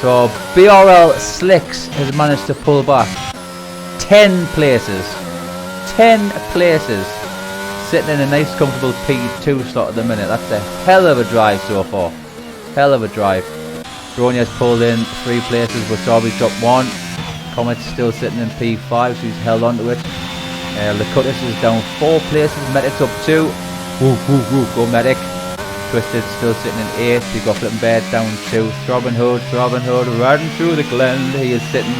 So BRL Slicks has managed to pull back 10 places. 10 places. Sitting in a nice comfortable P2 slot at the minute. That's a hell of a drive so far. Hell of a drive. Bronia's pulled in 3 places, Wasabi's dropped 1. Comet's still sitting in P5, so he's held on to it. Lacutus is down 4 places, Medic's up 2. Woo, woo, woo, go Medic. Twisted still sitting in 8. You've got Flippin' Bear down 2. Throbbing Hood, riding through the glen. He is sitting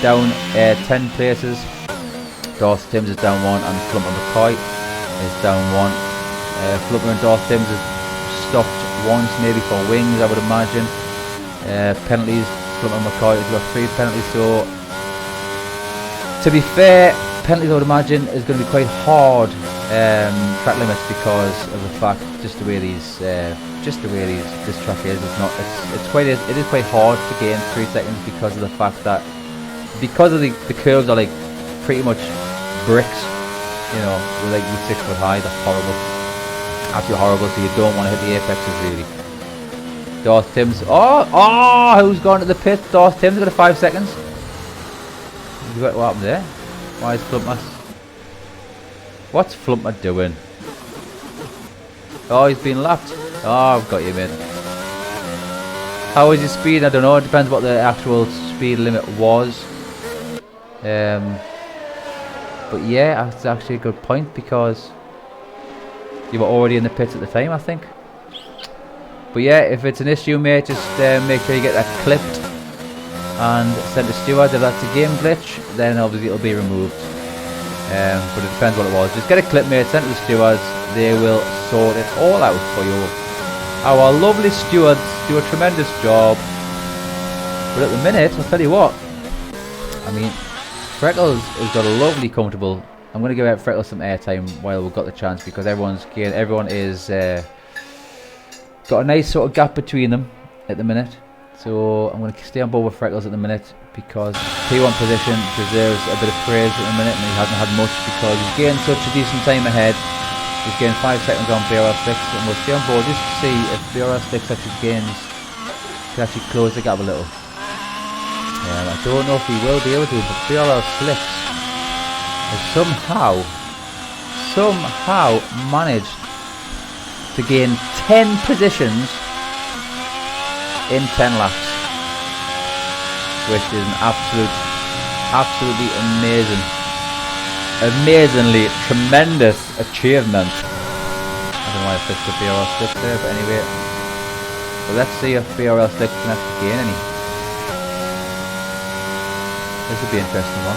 down 10 places. Darth Timms is down 1, and Flumper McCoy is down 1. Flumper and Darth Timms has stopped once, maybe for wings, I would imagine. Penalties, Flumper McCoy has got 3 penalties, so to be fair, penalties I would imagine is going to be quite hard track limits because of the fact just the way this track is. It is quite hard to gain 3 seconds because of the fact that the curves are like pretty much bricks, you know, with 6 foot high. They're horrible, absolutely horrible. So you don't want to hit the apexes really. Darth Timms. Oh! Who's gone to the pit? Darth Timms got a 5 seconds. What happened there? Why is Flumper? What's Flumper doing? Oh, he's been lapped. Oh, I've got you, mate. How is his speed? I don't know. It depends what the actual speed limit was. But yeah, that's actually a good point because you were already in the pits at the time, I think. But yeah, if it's an issue, mate, just make sure you get that clipped and sent to stewards. If that's a game glitch, then obviously it'll be removed. But it depends what it was. Just get a clip, mate, sent to the stewards. They will sort it all out for you. Our lovely stewards do a tremendous job. But at the minute, I'll tell you what. I mean, Freckles has got a lovely comfortable. I'm going to give out Freckles some airtime while we've got the chance because everyone is got a nice sort of gap between them at the minute. So I'm going to stay on board with Freckles at the minute because P1 position deserves a bit of praise at the minute, and he hasn't had much because he's gained such a decent time ahead. He's gained 5 seconds on BRL 6, and we'll stay on board just to see if BRL 6 actually gains, can actually close the gap a little. I don't know if he will be able to, but BRL 6 has somehow managed to gain 10 positions in 10 laps, which is an absolutely amazingly tremendous achievement. I don't know why I fixed the BRL 6 there, but anyway. So let's see if BRL 6 can actually gain any. This would be an interesting one.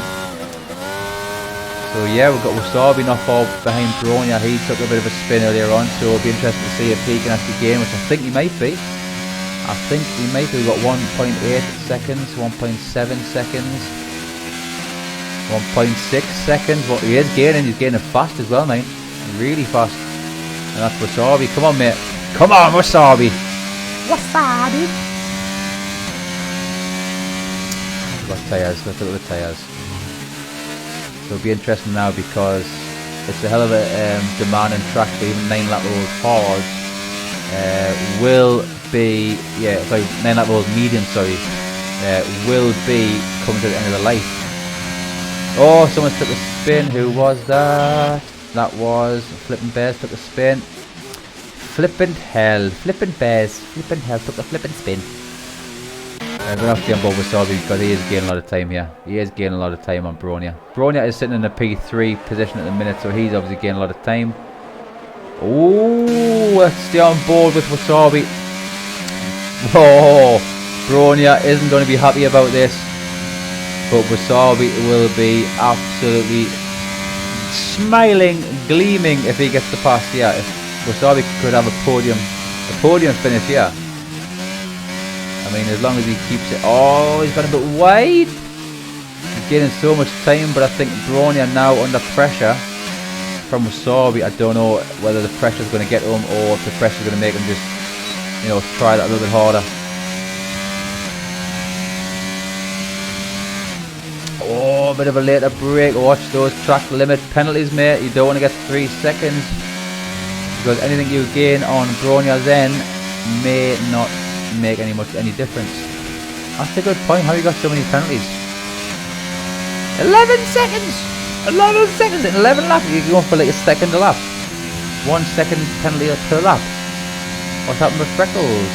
So yeah, we've got Wasabi not far behind Bronya. He took a bit of a spin earlier on, so it'll be interesting to see if he can actually gain, which I think he might be. I think we might have got 1.8 seconds, 1.7 seconds, 1.6 seconds. What he is gaining, he's gaining fast as well, mate. Really fast. And that's Wasabi. Come on, mate. Come on, Wasabi. Wasabi. We've got tyres. Let's look at the tyres. So it'll be interesting now because it's a hell of a demanding track for even 9-lap-old Fords. Will be, yeah, sorry, 9-lap-old medium, sorry, will be coming to the end of the life. Oh, someone took a spin. Who was that? That was Flippin' Bears took a spin. Flippin' hell. Flippin' Bears. Flippin' hell took a flippin' spin. I'm going to have to get on board with Sorby because he is gaining a lot of time here. He is gaining a lot of time on Bronya. Bronya is sitting in a P3 position at the minute, so he's obviously gaining a lot of time. Oh, let's stay on board with Wasabi. Oh, Bronya isn't going to be happy about this. But Wasabi will be absolutely smiling, gleaming if he gets the pass here. If Wasabi could have a podium finish here. I mean, as long as he keeps it. Oh, he's got a bit wide. He's gaining so much time, but I think Bronya now under pressure from Wasabi. I don't know whether the pressure is going to get him or if the pressure is going to make him just, you know, try that a little bit harder. Oh, a bit of a later break. Watch those track limit penalties, mate. You don't want to get 3 seconds because anything you gain on Bronya's end may not make any difference. That's a good point. How you got so many penalties? 11 seconds. 11 seconds in 11 laps. You're going for like a second a lap. 1 second penalty per lap. What's happened with Freckles?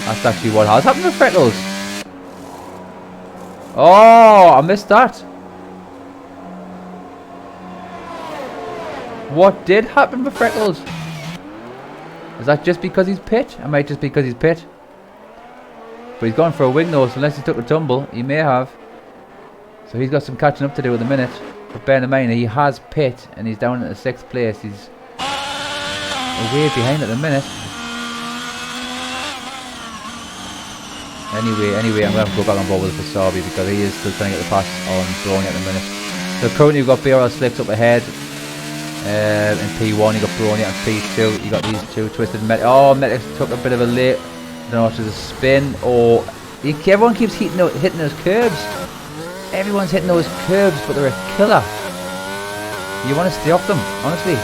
That's actually what has happened with Freckles. Oh, I missed that. What did happen with Freckles? Is that just because he's pit? It might just be because he's pit. But he's gone for a wing though, so unless he took a tumble, he may have. So he's got some catching up to do at the minute. But bear in mind, he has pit and he's down in the 6th place. He's way behind at the minute. Anyway, I'm going to have to go back on board with Wasabi because he is still trying to get the pass on Bronya at the minute. So currently we've got BRL Slicks up ahead. In P1 you got Bronya, and P2 you got these two Twisted Medic. Oh, Medic took a bit of a late, I don't know if there's a spin or everyone keeps hitting those curbs. Everyone's hitting those curbs, but they're a killer. You want to stay off them, honestly.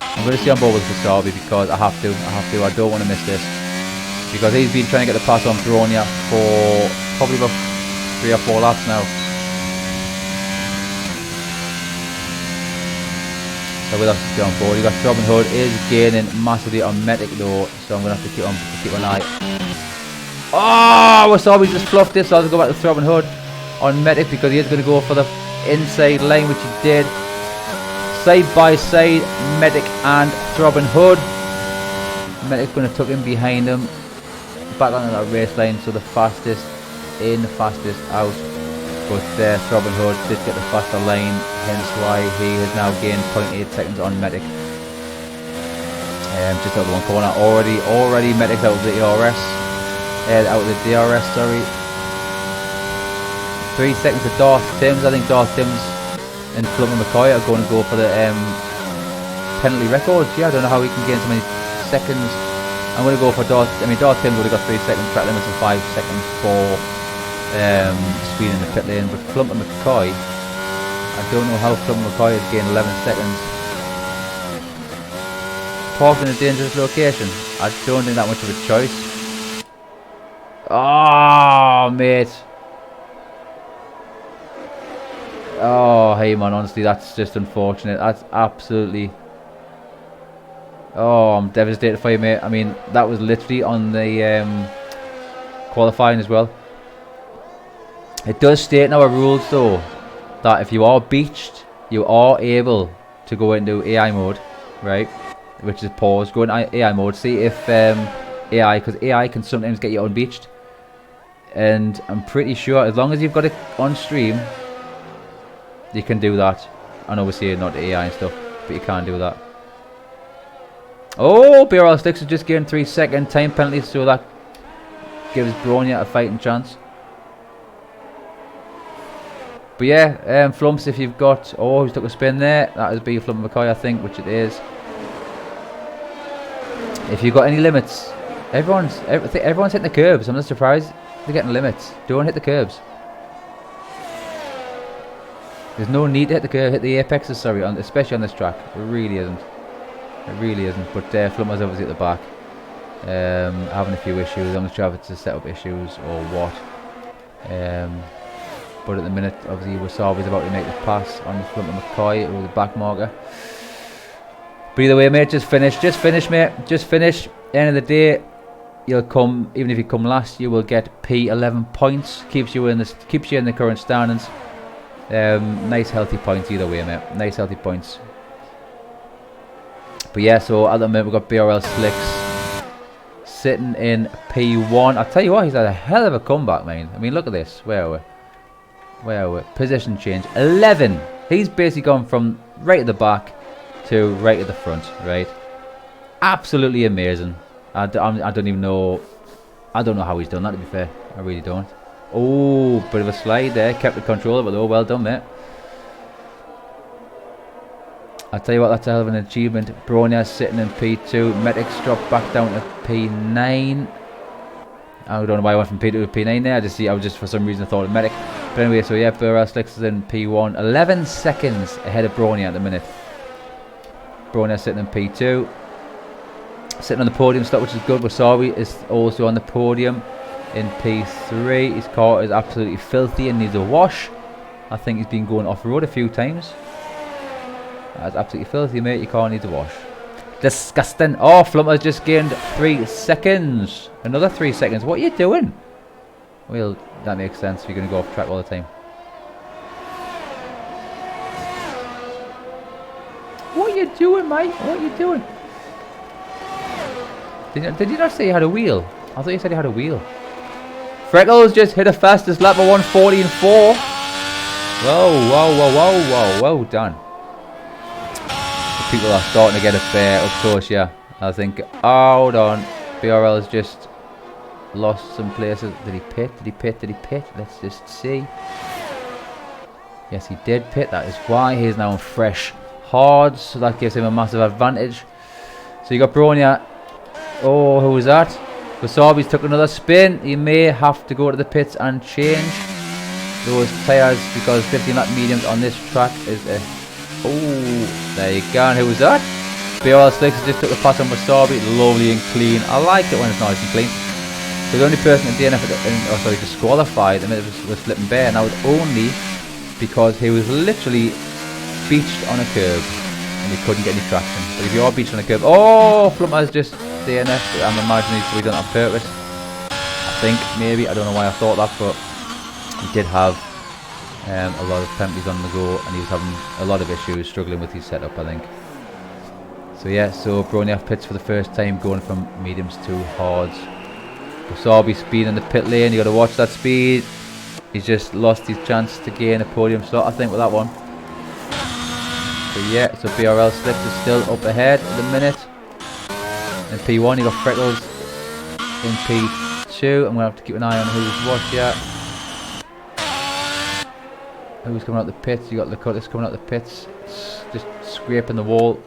I'm going to stay on board with Wasabi because I have to. I don't want to miss this because he's been trying to get the pass on Bronya for probably about 3 or 4 laps now. So we'll have to stay on board. You got Robin Hood is gaining massively on Medic though, so I'm gonna have to keep an eye. Oh, Wasabi just fluffed this, so I'll go back to Robin Hood on Medic because he is gonna go for the inside lane, which he did. Side by side, Medic and Robin Hood. Medic's gonna tuck him behind him, back onto that race line, so the fastest in, the fastest out. But Robin Hood did get the faster lane, hence why he has now gained 0.8 seconds on Medic. Just out of the one corner. Already Medic's out of the DRS. Sorry. 3 seconds to Darth Timms. I think Darth Timms and Plummer McCoy are going to go for the penalty records. Yeah, I don't know how he can gain so many seconds. I'm going to go for Darth. I mean, Darth Timms would have got 3 seconds track limits and 5 seconds for speed in the pit lane, but Plummer McCoy, I don't know how Plummer McCoy has gained 11 seconds. Parked in a dangerous location. I don't think that much of a choice. Oh, mate. Oh, hey man, honestly, that's just unfortunate. That's absolutely... Oh, I'm devastated for you, mate. I mean, that was literally on the qualifying as well. It does state in our rules though that if you are beached, you are able to go into AI mode, right? Which is pause, go into AI mode, see if AI, because AI can sometimes get you unbeached. And I'm pretty sure as long as you've got it on stream, you can do that. I know we're saying not AI and stuff, but you can't do that. Oh, BRL Slicks has just gained 3-second time penalty, so that gives Bronya a fighting chance. But yeah, Flumps, if you've got... Oh, he's took a spin there. That is B Flump McCoy, I think, which it is. If you've got any limits, everyone's hitting the curbs. I'm not surprised they're getting limits. Don't hit the curbs. There's no need to hit the curve, hit the apexes, sorry, especially on this track. It really isn't. It really isn't. But Flummer's obviously at the back. Having a few issues. I'm not sure if it's a setup issues or what. But at the minute, obviously, Wasabi's about to make the pass on Flummer McCoy with the back marker. But either way, mate, just finish. Just finish, mate. Just finish. End of the day, you'll come. Even if you come last, you will get P11 points. Keeps you in the current standings. Nice healthy points either way, mate. Nice healthy points. But yeah, so at the moment we've got BRL Slicks sitting in P1. I'll tell you what, he's had a hell of a comeback, man. I mean, look at this. Where are we? Where are we? Position change. 11. He's basically gone from right at the back to right at the front, right? Absolutely amazing. I don't even know. I don't know how he's done that, to be fair. I really don't. Oh, bit of a slide there. Kept the controller, but oh, well done, mate. I'll tell you what, that's a hell of an achievement. Bronia's sitting in P2. Metic's dropped back down to P9. I don't know why I went from P2 to P9 there. I was just for some reason I thought of Metic. But anyway, so yeah, BRL Slicks is in P1. 11 seconds ahead of Bronia at the minute. Bronia's sitting in P2. Sitting on the podium slot, which is good. Wasabi is also on the podium in P3. His car is absolutely filthy and needs a wash. I think he's been going off-road a few times. That's absolutely filthy, mate. Your car needs a wash. Disgusting. Oh, Flummer's just gained 3 seconds. Another 3 seconds. What are you doing? Well, that makes sense. You're going to go off track all the time. What are you doing, mate? What are you doing? Did you not say you had a wheel? I thought you said you had a wheel. Freckles just hit a fastest lap of 1:14.4. Whoa, whoa, whoa, whoa, whoa. Well done. People are starting to get up close, yeah. I think, hold on, BRL has just lost some places. Did he pit? Did he pit? Did he pit? Let's just see. Yes, he did pit. That is why he's now on fresh hards, so that gives him a massive advantage. So you got Bronia. Oh, who was that? Wasabi's took another spin. He may have to go to the pits and change those tyres because 15 lap mediums on this track is a... Oh, there you go. And who was that? BRL Slicks just took the pass on Wasabi. Lovely and clean. I like it when it's nice and clean. So the only person in DNF, disqualified was Flippin' Bear. Now it's only because he was literally beached on a curb and he couldn't get any traction. But if you are beached on a curb, oh, Flummer's just DNF. I'm imagining he's done it on purpose. I think maybe. I don't know why I thought that, but he did have a lot of penalties on the go, and he was having a lot of issues, struggling with his setup, I think. So yeah, so Bronia pits for the first time, going from mediums to hards. Wasabi speed in the pit lane. You got to watch that speed. He's just lost his chance to gain a podium slot, I think, with that one. So yeah, so BRL Slicks is still up ahead at the minute. In P1, you got Freckles in P2. I'm gonna have to keep an eye on who's what yet. Who's coming out the pits? You got Lacotis coming out the pits, just scraping the wall.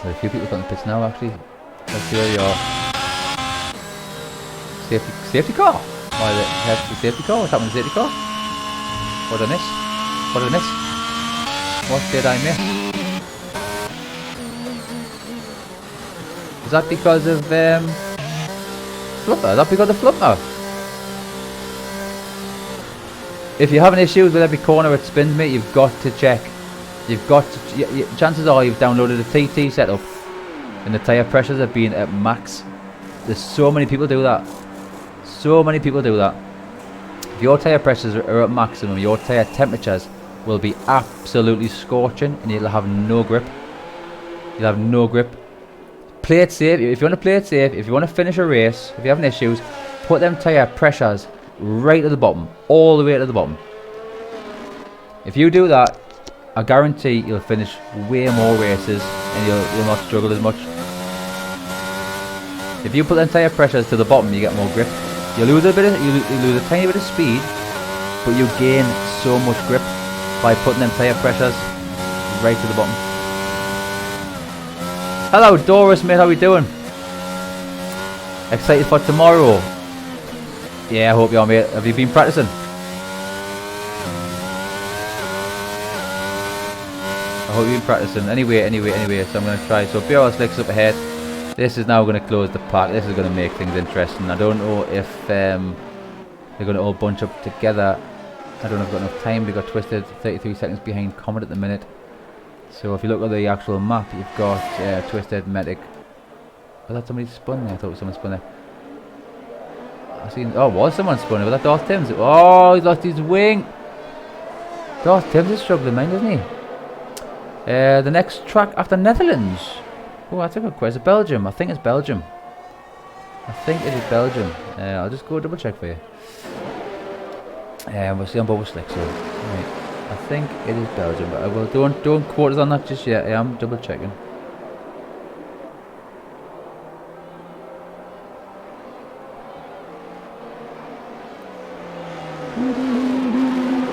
There's a few people coming the pits now, actually. Let's see where you are. Safety car. Why the heck the safety car? What's happened to the safety car? What did I miss? What did I miss? What did I miss? Is that because of Flummer? Is that because of Flummer? If you're having issues with every corner it spins, mate, you've got to check. You've got to. Chances are you've downloaded a TT setup, and the tyre pressures have been at max. There's so many people do that. So many people do that. If your tyre pressures are at maximum, your tyre temperatures will be absolutely scorching, and you'll have no grip. You'll have no grip. Play it safe. If you want to play it safe, if you want to finish a race, if you're having issues, put them tyre pressures right at the bottom, all the way to the bottom. If you do that, I guarantee you'll finish way more races and you'll not struggle as much. If you put the entire pressures to the bottom, you get more grip. You lose a tiny bit of speed, but you gain so much grip by putting them tire pressures right to the bottom. Hello Doris, mate, how we doing? Excited for tomorrow? Yeah, I hope you are, mate. Have you been practicing? I hope you've been practicing. Anyway, so I'm going to try. So BRL Slicks up ahead. This is now going to close the pack. This is going to make things interesting. I don't know if they're going to all bunch up together. I don't know if I've got enough time. They got Twisted 33 seconds behind Comet at the minute. So if you look at the actual map, you've got Twisted, Medic. Oh, that somebody spun there. I thought it was someone spun there. I seen. Oh, was someone spun there? Was that Darth Timms? Oh, he's lost his wing. Darth Timms is struggling, man, isn't he? The next track after Netherlands. Oh, that's a good question. Belgium. I think it's Belgium. I think it is Belgium. I'll just go double check for you. We'll see on both Slicks. So, right. I think it is Belgium, but I will don't quote us on that just yet. I am double checking.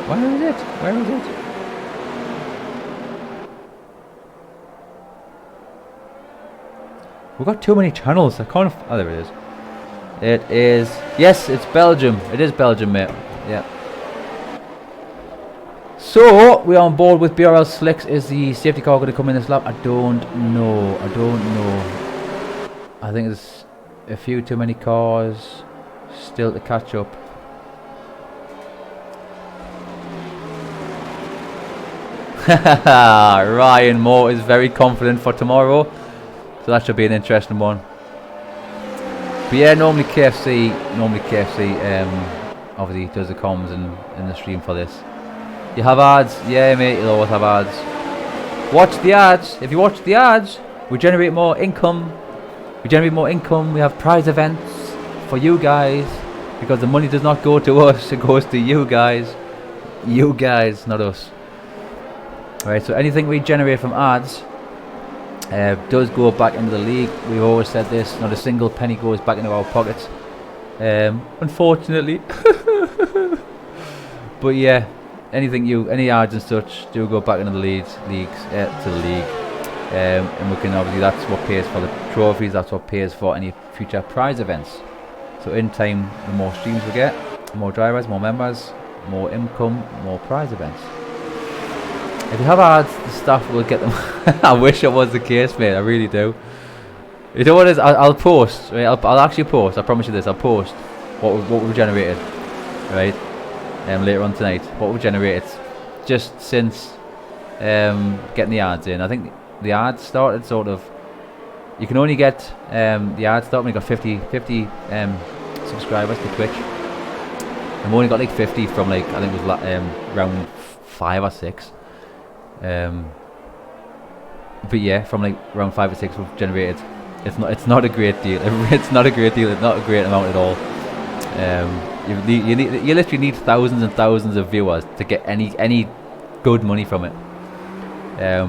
Where is it? Where is it? We've got too many channels. I can't. Oh, there it is. It is. Yes, it's Belgium. It is Belgium, mate. Yeah. So we are on board with BRL Slicks. Is the safety car going to come in this lap? I don't know. I don't know. I think there's a few too many cars still to catch up. Ryan Moore is very confident for tomorrow, so that should be an interesting one. But yeah, normally KFC obviously does the comms in the stream for this. You have ads, yeah mate, you'll always have ads. Watch the ads. If you watch the ads, we generate more income. We have prize events for you guys, because the money does not go to us, it goes to you guys. You guys, not us. Alright, so anything we generate from ads does go back into the league. We've always said this, not a single penny goes back into our pockets, unfortunately. But yeah, any ads and such do go back into the league, and we can obviously, that's what pays for the trophies, that's what pays for any future prize events. So in time, the more streams we get, more drivers, more members, more income, more prize events. If you have ads, the staff will get them. I wish it was the case, mate. I really do. You know what it is? I'll post. Right? I'll actually post. I promise you this. I'll post what we've generated. Right. Later on tonight, what we've generated just since getting the ads in. I think the ads started sort of. You can only get the ads started when you got 50 subscribers to Twitch. I've only got like 50 from like, I think it was round 5 or 6. But yeah, from like round 5 or 6 we've generated. It's not a great deal. It's not a great deal. It's not a great amount at all. You literally need thousands and thousands of viewers to get any good money from it.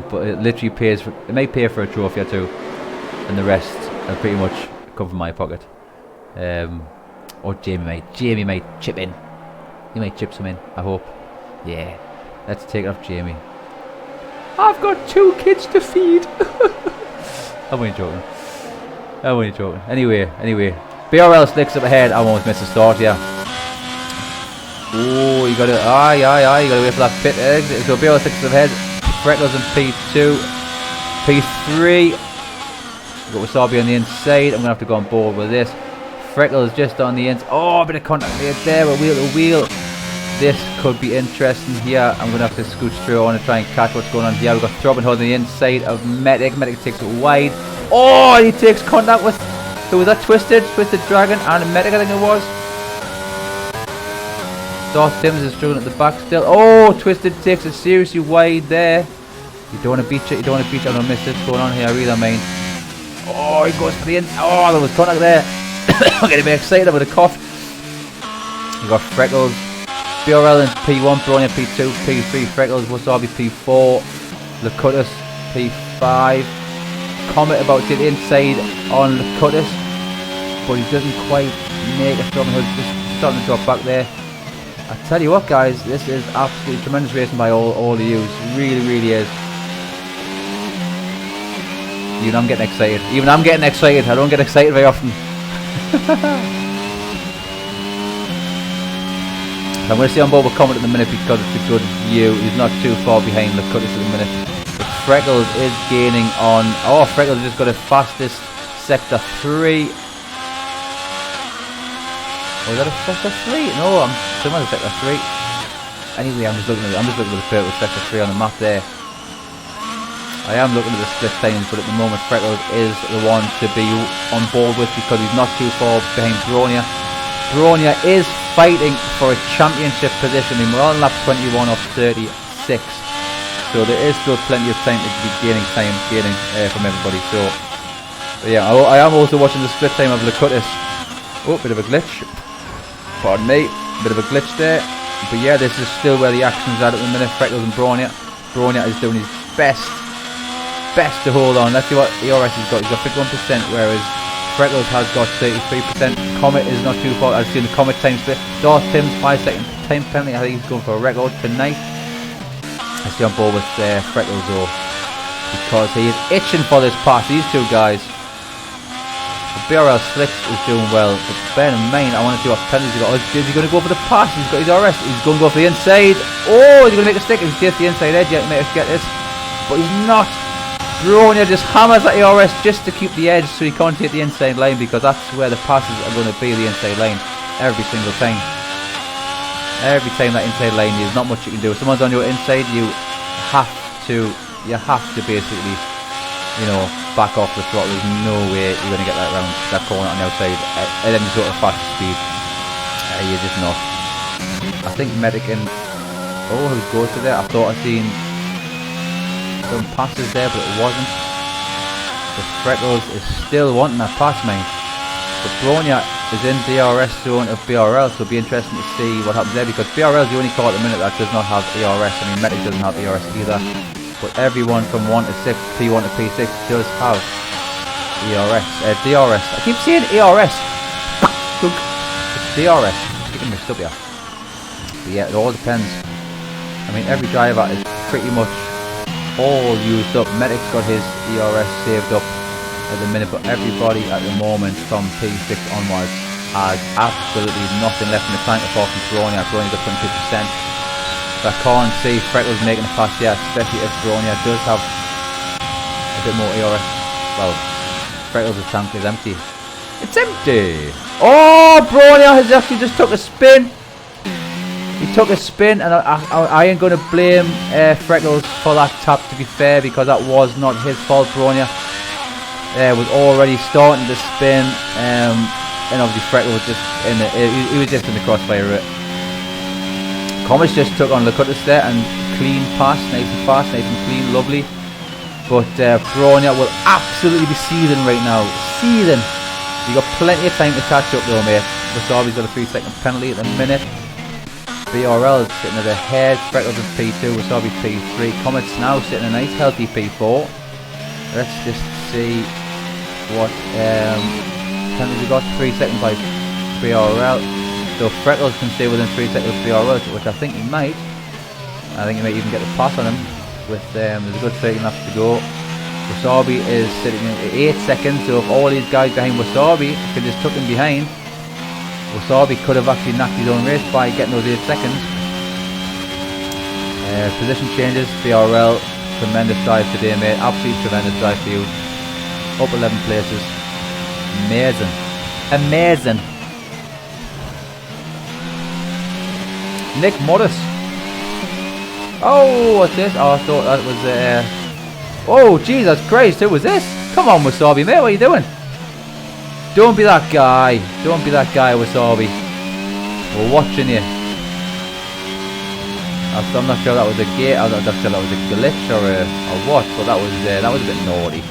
But it literally pays for. It may pay for a trophy or two, and the rest will pretty much come from my pocket. Or Jamie might chip in. He might chip some in, I hope. Yeah, let's take it off Jamie. I've got 2 kids to feed. I'm only joking. Anyway. BRL Slicks up ahead. I almost missed the start here. Oh, you gotta, you gotta wait for that pit exit. So BRL Slicks up ahead. Freckles in P2. P3. Got Wasabi on the inside. I'm gonna have to go on board with this. Freckles just on the ends. Oh, a bit of contact made there, but wheel to wheel. This could be interesting here. I'm going to have to scooch through. I want to try and catch what's going on here. We've got Throbbing Hood on the inside of Medic. Medic takes it wide. Oh, he takes contact with... Who was that? Twisted Dragon and Medic, I think it was. Darth Timms is struggling at the back still. Oh, Twisted takes it seriously wide there. You don't want to beat it. I'm going to miss this going on here. I really don't mind. Oh, he goes for the end. Oh, there was contact there. I'm getting a bit excited about a cough. You got Freckles. BRL in P1, Bronya P2, P3, Freckles, Wasabi P4, Lacutus P5. Comet about to get inside on Lacutus, but he doesn't quite make it from him. Just starting to drop back there. I tell you what, guys, this is absolutely tremendous racing by all of you. It really, really is. Even I'm getting excited. Even I'm getting excited. I don't get excited very often. I'm going to stay on board with Comet at the minute because it's a good view. He's not too far behind Lacutus at the minute. But Freckles is gaining on... Oh, Freckles just got the fastest Sector 3. Oh, is that a Sector 3? No, I'm still on Sector 3. Anyway, I'm just looking at the purple Sector 3 on the map there. I am looking at the split times, but at the moment Freckles is the one to be on board with because he's not too far behind Bronya. Bronya is fighting for a championship position. I mean, we're on lap 21 of 36, so there is still plenty of time to be gaining from everybody. So yeah, I am also watching the split time of Lacutus. Oh, bit of a glitch. Pardon me, bit of a glitch there. But yeah, this is still where the action's at the minute. Freckles and Bronya. Bronya is doing his best to hold on. Let's see what ERS has got. He's got 51%, whereas Freckles has got 33%. Comet is not too far. I've seen the Comet time split. Darth Tim's 5-second time penalty. I think he's going for a record tonight. I stay on board with Freckles though, because he is itching for this pass. These two guys. The BRL Slicks is doing well, but bear in mind, I want to see what penalties he got. Is he going to go for the pass? He's got his RS. He's going to go for the inside. Oh, he's going to make a stick. He's just the inside edge yet to make us get this, but he's not. Bronya just hammers at ERS just to keep the edge so he can't hit the inside line, because that's where the passes are going to be, the inside line, every single time. Every time that inside line, there's not much you can do. If someone's on your inside, you have to basically, you know, back off the throttle. There's no way you're going to get that round that corner on the outside at any sort of fast speed. You're just not. I think Medic and who goes to there? I thought I'd seen some passes there, but it wasn't. But Freckles is still wanting that pass, mate. But Bronya is in DRS zone of BRL, so it'll be interesting to see what happens there, because BRL is the only car at the minute that does not have ERS. I mean, Medic doesn't have ERS either, but everyone from 1 to 6, P1 to P6 does have ERS. DRS. I keep saying ERS. It's DRS. I'm getting mixed up here. But yeah, it all depends. I mean, every driver is pretty much all used up. Medic's got his ERS saved up at the minute, but everybody at the moment from P6 onwards has absolutely nothing left in the tank apart from Bronya. Bronya got 22%. But I can't see Freckles making a pass yet, especially if Bronya does have a bit more ERS. Well, Freckles' tank is empty. It's empty! Oh, Bronya has actually just took a spin. He took a spin, and I ain't going to blame Freckles for that tap, to be fair, because that was not his fault. Bronya was already starting to spin, and obviously Freckles was just in the, he was just in the crossfire route. Comet's just took on Lacutus there, and clean pass, nice and fast, nice and clean, lovely. But Bronya will absolutely be seething right now, seething. You got plenty of time to catch up though, mate. Wasabi's got a 3-second penalty at the minute. BRL is sitting at the head, Freckles is P2, Wasabi P3, Comet's now sitting a nice healthy P4. Let's just see what penalty we got. 3 seconds by BRL. So Freckles can stay within 3 seconds of BRL, which I think he might. I think he might even get the pass on him with there's a good 13 laps to go. Wasabi is sitting at 8 seconds, so if all these guys behind Wasabi could just tuck him behind, Wasabi could have actually knocked his own race by getting those 8 seconds. Position changes, BRL, tremendous drive today, mate. Absolutely tremendous drive for you. Up 11 places. Amazing. Amazing. Nick Morris. Oh, what's this? Oh, I thought that was oh, Jesus Christ, who was this? Come on, Wasabi, mate, what are you doing? Don't be that guy. Don't be that guy, Wasabi. We're watching you. I'm not sure that was a gate. I'm not sure that was a glitch or what, but that was a bit naughty.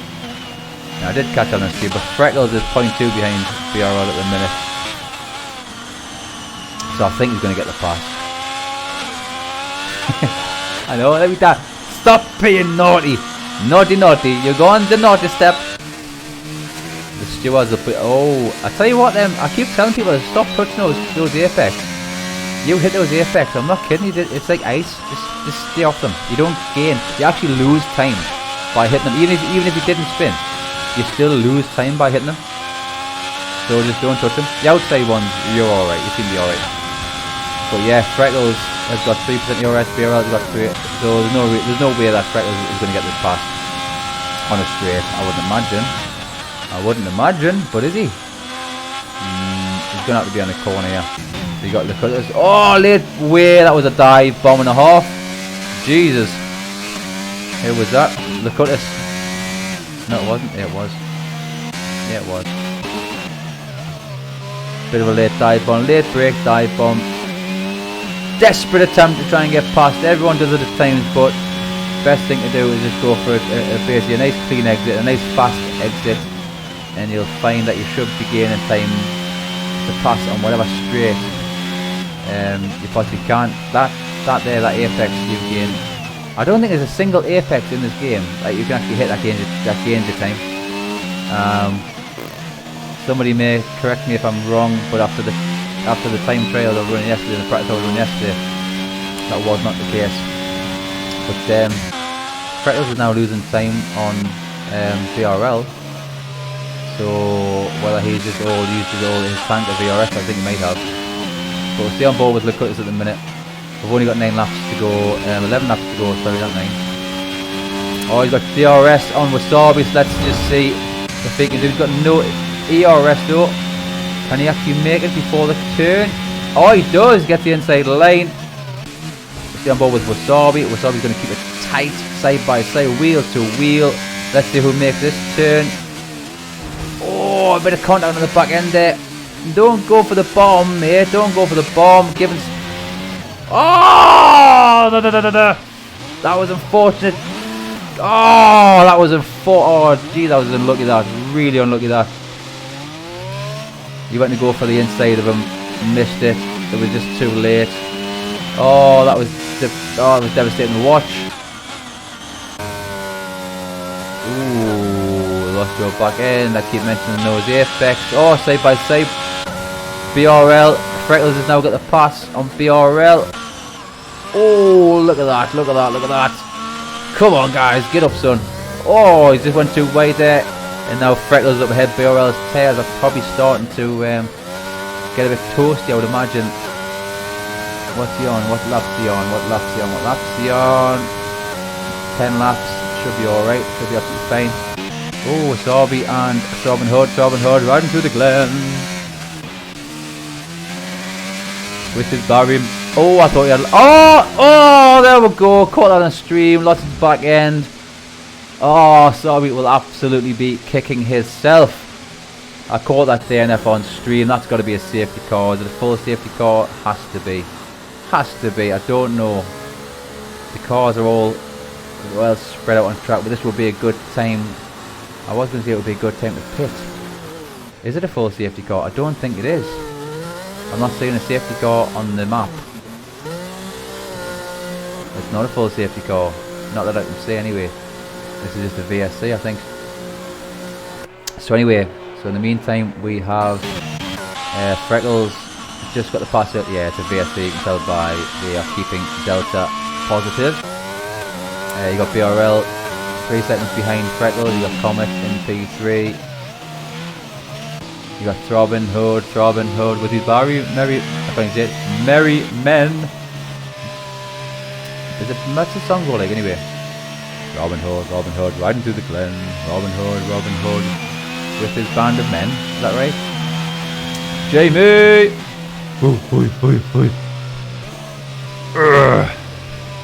Now, I did catch on this too, but Freckles is 0.2 behind BRL at the minute, so I think he's going to get the pass. I know, every time. Stop being naughty. Naughty, naughty. You're going the naughty step. The stewards will put. Oh, I tell you what, I keep telling people to stop touching those apex. You hit those apex. I'm not kidding you. It's like ice. Just stay off them. You don't gain. You actually lose time by hitting them. Even if you didn't spin, you still lose time by hitting them. So just don't touch them. The outside ones, you're alright. You seem to be alright. But yeah, Freckles has got 3% ERS, BRL has got 3. So there's no way that Freckles is going to get this pass on a straight. I wouldn't imagine. But is he? He's going to have to be on the corner here. So you got the cutters. Oh, late way. That was a dive bomb and a half. Jesus. Who was that? The cutters. No, it wasn't. Yeah, it was. Yeah, it was. Bit of a late dive bomb. Late break dive bomb. Desperate attempt to try and get past. Everyone does it at times, but best thing to do is just go for basically a nice clean exit, a nice fast exit, and you'll find that you should be gaining time to pass on whatever straight you possibly can. That apex you gain. I don't think there's a single apex in this game that you can actually hit that gains your time. Somebody may correct me if I'm wrong, but after the time trial I was running yesterday, the practice I was running yesterday, that was not the case. But Freckles is now losing time on VRL. So whether he's just used his tank of VRS, I think he might have. But we'll stay on board with Lacutus at the minute. We've only got 9 laps to go, 11 laps to go, sorry, not 9. Oh, he's got DRS on Wasabi, so let's just see if he can do. He's got no ERS though. Can he actually make it before the turn? Oh, he does get the inside line. Let's stay on board with Wasabi. Wasabi's going to keep it tight, side by side, wheel to wheel. Let's see who makes this turn. Oh, a bit of contact on the back end there. Don't go for the bomb, mate. Don't go for the bomb. Given. Oh! That was unfortunate. Oh, that was unfortunate. Oh, gee, that was unlucky. That was really unlucky. That. You went to go for the inside of him, missed it. It was just too late. Oh, that was devastating to watch. Ooh, lost your back end. I keep mentioning those apex. Oh, side by side. BRL. Freckles has now got the pass on BRL. Oh, look at that! Look at that! Look at that! Come on, guys, get up, son. Oh, he just went too wide there. And now Freckles up ahead. BRL's tails are probably starting to get a bit toasty, I would imagine. What's he on? What lap's he on? What lap's he on? What lap's he on? 10 laps. Should be alright. Should be absolutely fine. Oh, Wasabi and Robin Hood riding through the glen. With his barrier. Oh, I thought he had. Oh, there we go. Caught that on stream. Lost his back end. Oh, Wasabi will absolutely be kicking himself. I caught that DNF on stream. That's got to be a safety car. Is it a full safety car? Has to be. Has to be. I don't know. The cars are all well spread out on track, but this will be a good time. I was going to say it would be a good time to pit. Is it a full safety car? I don't think it is. I'm not seeing a safety car on the map. It's not a full safety car. Not that I can see anyway. This is just a VSC, I think. So anyway, so in the meantime we have Freckles just got the pass out. Yeah, it's a VSC. You can tell by they are keeping Delta positive. You got BRL 3 seconds behind Freckles. You got Comet in P3. You got Robin Hood with his Merry Men. Is it, what's the song go like anyway? Robin Hood, riding through the glen. Robin Hood, with his band of men. Is that right? Jamie!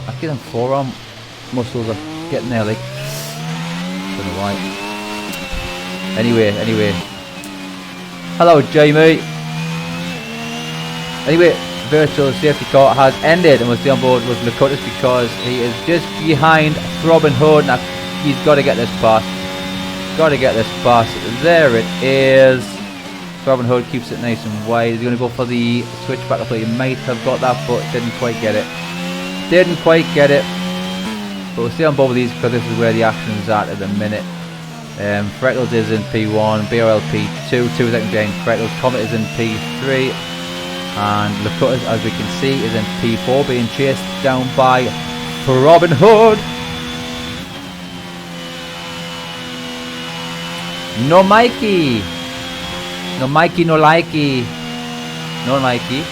I feel them forearm muscles are getting there, like. Don't know why. Anyway. Hello, Jamie. Anyway, virtual safety car has ended, and we'll stay on board with Lacutus because he is just behind Robin Hood. Now he's got to get this pass. There it is. Robin Hood keeps it nice and wide. He's going to go for the switchback. I thought he might have got that, but didn't quite get it. Didn't quite get it. But we'll stay on both of these because this is where the action's at the minute. Freckles is in P1, BRL P2, 2 seconds behind Freckles. Comet is in P3. And Lacutus, as we can see, is in P4, being chased down by Robin Hood. No Mikey. No Mikey, no likey. No Mikey.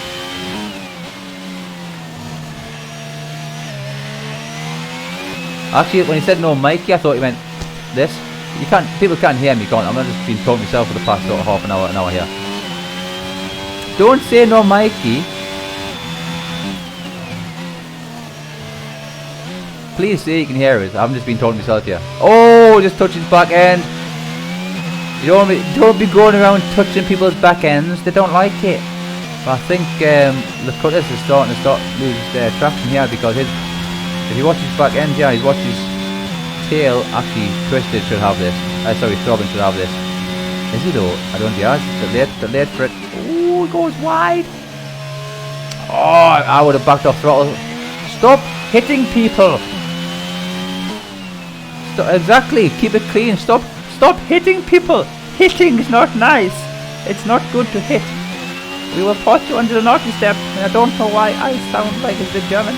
Actually, when he said no Mikey, I thought he meant this. You can't. People can't hear me, can't. I'm not just been talking to myself for the past sort of half an hour here. Don't say no Mikey. Please say you can hear us. I haven't just been talking to myself here. Oh, just touch his back end. You don't be going around touching people's back ends. They don't like it. But I think Lacutus is starting to lose traction here because if you watch his back end, yeah, he's watched his tail. Actually, Twisted should have this. Sorry, Throbbing should have this. Is he though? I don't know. The late for it. Oh, it goes wide. Oh, I would have backed off throttle. Stop hitting people. Exactly. Keep it clean. Stop hitting people. Hitting is not nice. It's not good to hit. We will put you under the naughty step. And I don't know why I sound like a bit German.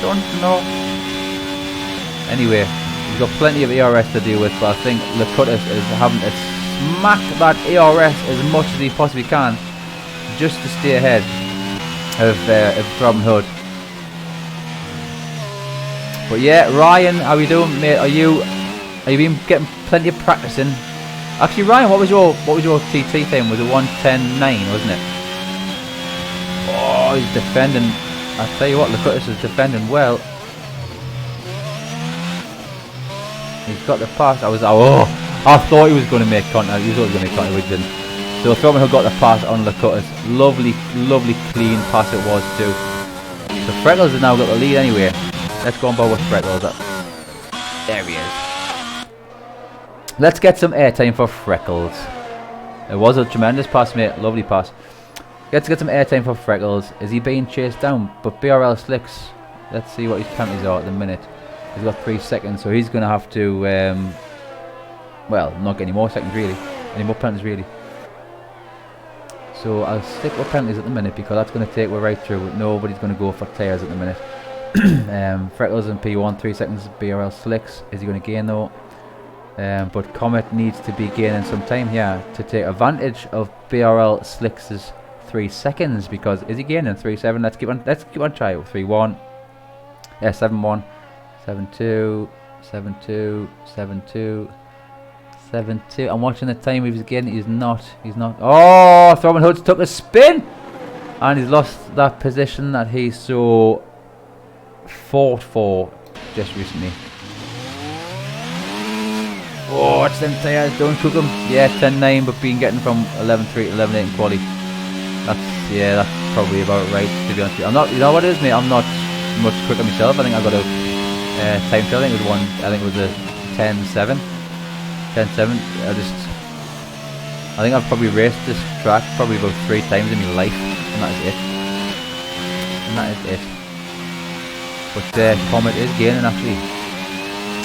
Don't know. Anyway, he's got plenty of ERS to deal with, but I think Lacutus is having to smack that ERS as much as he possibly can just to stay ahead of Robin Hood. But yeah, Ryan, how you doing, mate? Are you been getting plenty of practicing? Actually, Ryan, what was your TT thing? Was it 1:10.9, wasn't it? Oh, he's defending. I tell you what, Lacutus is defending well. He's got the pass. I thought he was going to make contact. He was always going to make contact, but he didn't. So Throbbing Hood got the pass on Lacutus. Lovely, clean pass it was too. So Freckles has now got the lead anyway. Let's go on board with Freckles. There he is. Let's get some airtime for Freckles. It was a tremendous pass, mate. Lovely pass. Let's get some airtime for Freckles. Is he being chased down? But BRL Slicks. Let's see what his penalties are at the minute. He's got 3 seconds, so he's going to have to, well, not get any more seconds really. Any more penalties really. So I'll stick with penalties at the minute because that's going to take us right through. Nobody's going to go for tears at the minute. Freckles in P1, 3 seconds. BRL Slicks. Is he going to gain though? But Comet needs to be gaining some time here to take advantage of BRL Slicks' 3 seconds, because is he gaining 3-7? Let's keep on try it. 3-1. Yeah, 7-1. 7-2. 7-2. 7-2. 7-2. I'm watching the time he's getting. He's not. Oh, Throbbing Hood's took a spin, and he's lost that position that he so fought for just recently. Oh, watch them tires, don't cook them. Yeah, 10-9, but been getting from 11-3 to 11-8 in quali. That's probably about right, to be honest with you. I'm not, you know what it is, mate, I'm not much quicker myself. I think I got a time trial. I think it was a 10-7. 10-7. I think I've probably raced this track probably about 3 times in my life, and that is it. But Comet is gaining actually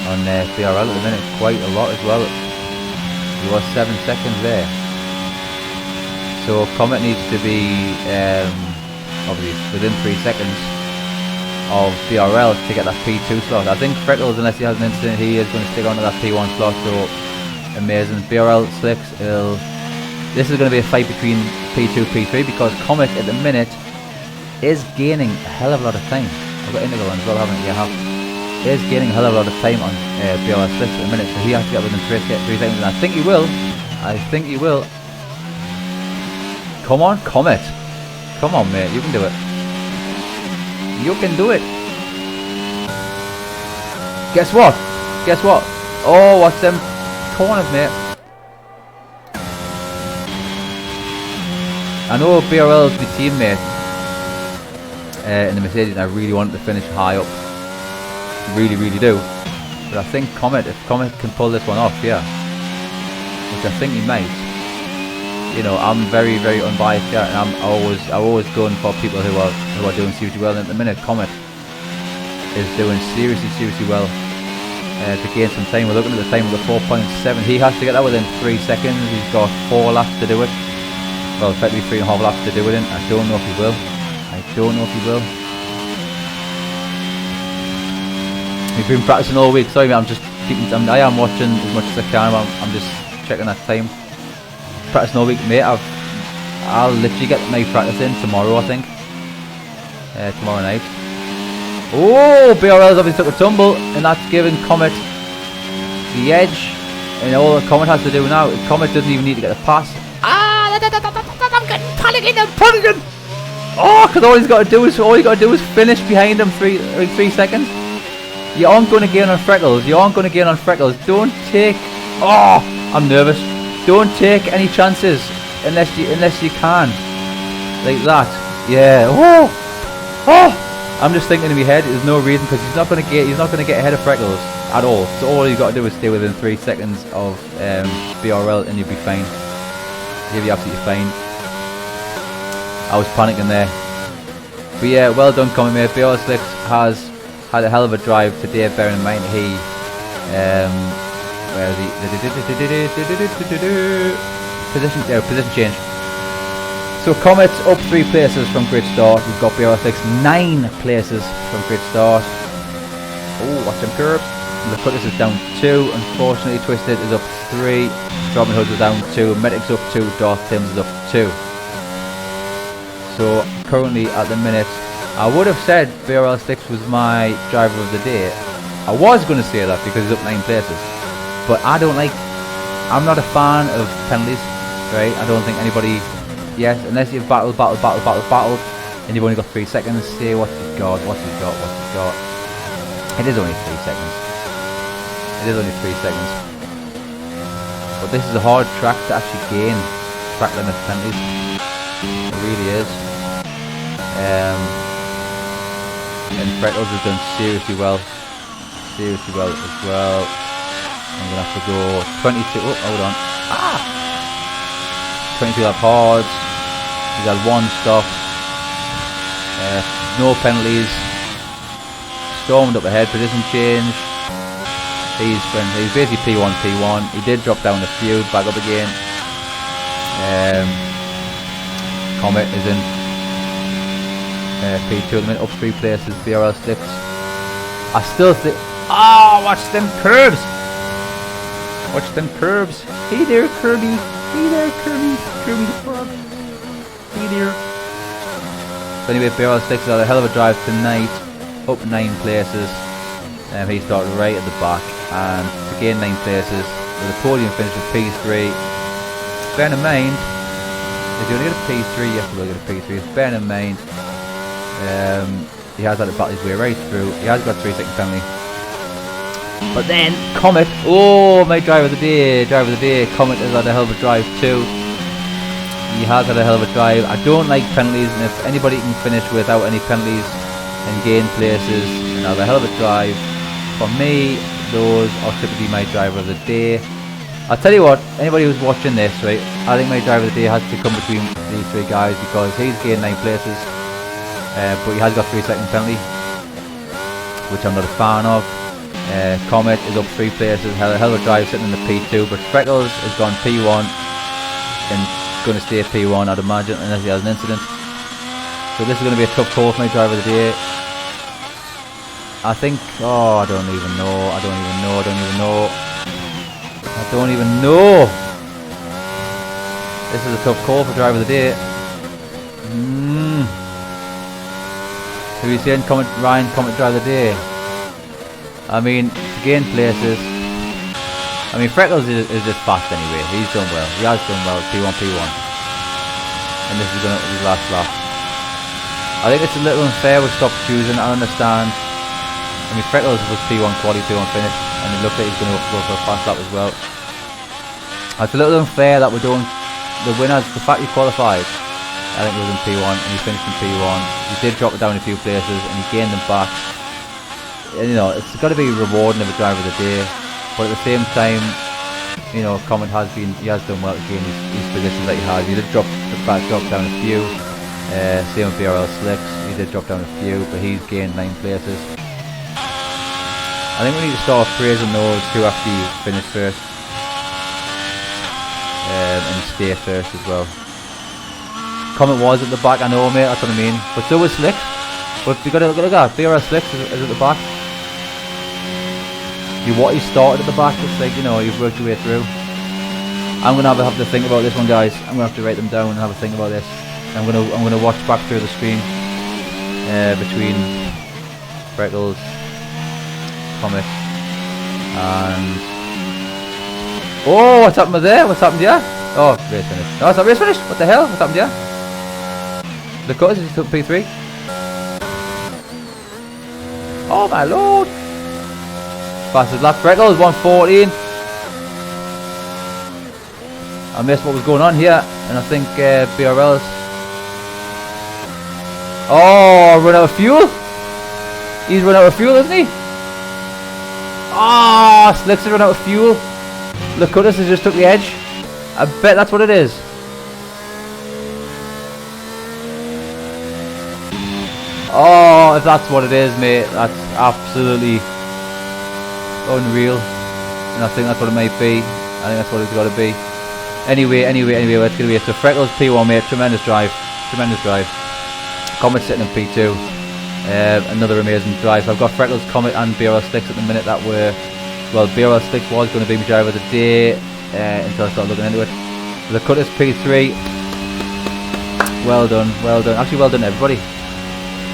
on BRL at the minute, quite a lot as well. He was 7 seconds there. So Comet needs to be obviously within 3 seconds of BRL to get that P2 slot. I think Freckles, unless he has an incident, he is going to stick on to that P1 slot. So amazing. BRL Slicks, this is going to be a fight between P2 P3 because Comet at the minute is gaining a hell of a lot of time. I've got Indigo on as well, haven't I? Yeah, is gaining a hell of a lot of time on BRL Slicks at the minute, so he has to get within 3 seconds, and I think he will. Come on, Comet. Come on, mate, you can do it. You can do it. Guess what? Oh, watch them corners, mate. I know BRL's my teammate in the Mercedes, and I really wanted to finish high up. Really do. But I think if Comet can pull this one off, yeah, which I think he might. You know, I'm very unbiased here, and I'm always going for people who are doing hugely well. And at the minute, Comet is doing seriously well to gain some time. We're looking at the time of the 4.7. He has to get that within 3 seconds. He's got 4 laps to do it. Well, effectively 3.5 laps to do it in. I don't know if he will. We've been practicing all week. Sorry, mate, I am watching as much as I can. I'm just checking that time. Practicing all week, mate. I'll literally get my practice in tomorrow, I think. Tomorrow night. Oh, BRL's obviously took a tumble, and that's giving Comet the edge. And all that Comet has to do now, Comet doesn't even need to get a pass. I'm getting panicking. Oh, because all he's got to do is finish behind him 3 seconds. You aren't going to gain on Freckles. Don't take. Oh, I'm nervous. Don't take any chances unless you can. Like that. Yeah. Oh. I'm just thinking in my head. There's no reason, because he's not going to get ahead of Freckles at all. So all you've got to do is stay within 3 seconds of BRL, and you'll be fine. You'll be absolutely fine. I was panicking there. But yeah, well done, Comet, mate. BRL Slicks has had a hell of a drive today, bearing in mind he where is he? Position change. So Comet's up 3 places from grid start. We've got BRL Slicks 9 places from grid start. Oh, watch them curb. The Cutters is down 2. Unfortunately, Twisted is up 3. Robin Hood is down 2. Medic's up 2. Darth Tim's is up 2. So currently at the minute, I would have said BRL Slicks was my driver of the day. I was going to say that because he's up 9 places. But I'm not a fan of penalties, right? I don't think anybody, yes, unless you've battled, and you've only got 3 seconds, say what you've got. It is only 3 seconds. But this is a hard track to actually gain track limit penalties. It really is. And Freckles has done seriously well as well. I'm gonna have to go 22. Oh, hold on. 22 lap hard. He's had 1 stop. No penalties. Stormed up ahead. Position change. He's basically P1. He did drop down a few. Back up again. Comet is in P2 at the minute, up 3 places. BRL Slicks. I still think. Oh, watch them curves. Hey there, Kirby. Kirby the frog. Hey there. So anyway, BRL Slicks had a hell of a drive tonight. Up 9 places. He started right at the back, and to gain 9 places with a podium finish with P3. Bear in mind, if you only get a P3, yes, you will get a P3. Bear in mind, he has had to battle his way right through. He has got 3 second penalty. But then Comet, oh, my driver of the day. Comet has had a hell of a drive too. He has had a hell of a drive. I don't like penalties, and if anybody can finish without any penalties and gain places and have a hell of a drive, for me, those are typically my driver of the day. I'll tell you what, anybody who's watching this, right, I think my driver of the day has to come between these 3 guys, because he's gained 9 places, but he has got 3 second penalty, which I'm not a fan of. Comet is up 3 places, had a hell of a drive sitting in the P2, but Freckles has gone P1 and going to stay P1, I'd imagine, unless he has an incident. So this is going to be a tough call for my driver of the day. I think, oh, I don't even know. This is a tough call for driver of the day. Who are you saying? Ryan, Comet driver of the day. I mean, to gain places. I mean, Freckles is just fast anyway. He's done well. He has done well. P1. And this is going to be his last lap. I think it's a little unfair with stop choosing. I understand. I mean, Freckles was P1 quality, P1 finish, and it looked like he's going to go for a fast lap as well. It's a little unfair that we don't. The winners, the fact he qualified, I think he was in P1 and he finished in P1. He did drop it down a few places and he gained them back. And, you know, it's got to be rewarding of a driver of the day, but at the same time, you know, Comet he has done well to gain his positions that he has. He did drop down a few. Same with BRL Slicks, he did drop down a few, but he's gained 9 places. I think we need to start praising those who actually finish first. And stay first as well. Comet was at the back, I know, mate, that's what I mean. But so was Slick. But you gotta look at that. BRL Slick is at the back. He started at the back. It's like, you know, you've worked your way through. I'm gonna have to think about this one, guys. I'm gonna have to write them down and have a think about this. I'm gonna watch back through the screen between Freckles, Comet, and oh, what's happened there? What's happened here? Oh, race finished. No, it's not race finished. What the hell? What's happened here? The cutters just took P3. Oh my lord! Fastest lap, Freckles 1:14. I missed what was going on here, and I think BRL's. Oh, run out of fuel. He's run out of fuel, isn't he? Ah, oh, Slicks has run out of fuel. Lacutus has just took the edge. I bet that's what it is. Oh, if that's what it is, mate, that's absolutely unreal. And I think that's what it might be. I think that's what it's got to be. Anyway, what's going to be? So Freckles P1, mate, tremendous drive. Comet sitting in P2. Another amazing drive. So I've got Freckles, Comet and BRL Slicks at the minute that were... Well, BRL Slicks was going to be my driver of the day until I started looking into it. The Cutters P3. Well done. Actually, well done everybody. A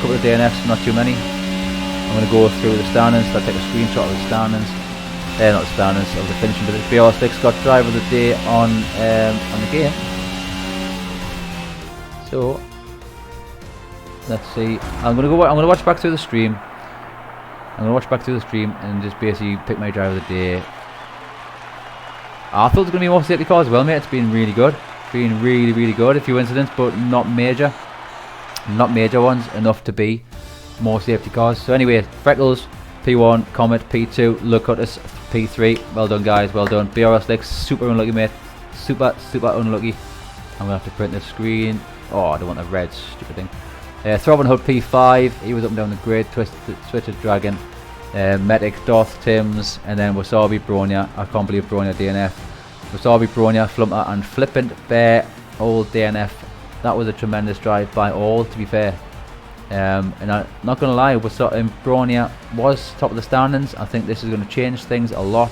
couple of DNFs, not too many. I'm going to go through the standings. I'll take a screenshot of the standings. Not the standings, of the finishing. But BRL Slicks got driver of the day on the game. So let's see. I'm going to watch back through the stream. And just basically pick my driver of the day. I thought it was going to be more safety cars as well, mate. It's been really good. Really good. A few incidents, but not major. Not major ones, enough to be more safety cars. So anyway, Freckles, P1, Comet, P2, Lacutus, P3. Well done, guys. Well done. BRL Slicks, super unlucky, mate. Super unlucky. I'm going to have to print the screen. Oh, I don't want the red stupid thing. Throbbing Hood P5, he was up and down the grid, Twisted Dragon, Metic, Doth, Tims, and then Wasabi, Bronya. I can't believe Bronya DNF. Wasabi, Bronya, Flumper, and Flippant Bear, all DNF. That was a tremendous drive by all, to be fair. And I'm not going to lie, Bronya was top of the standings. I think this is going to change things a lot.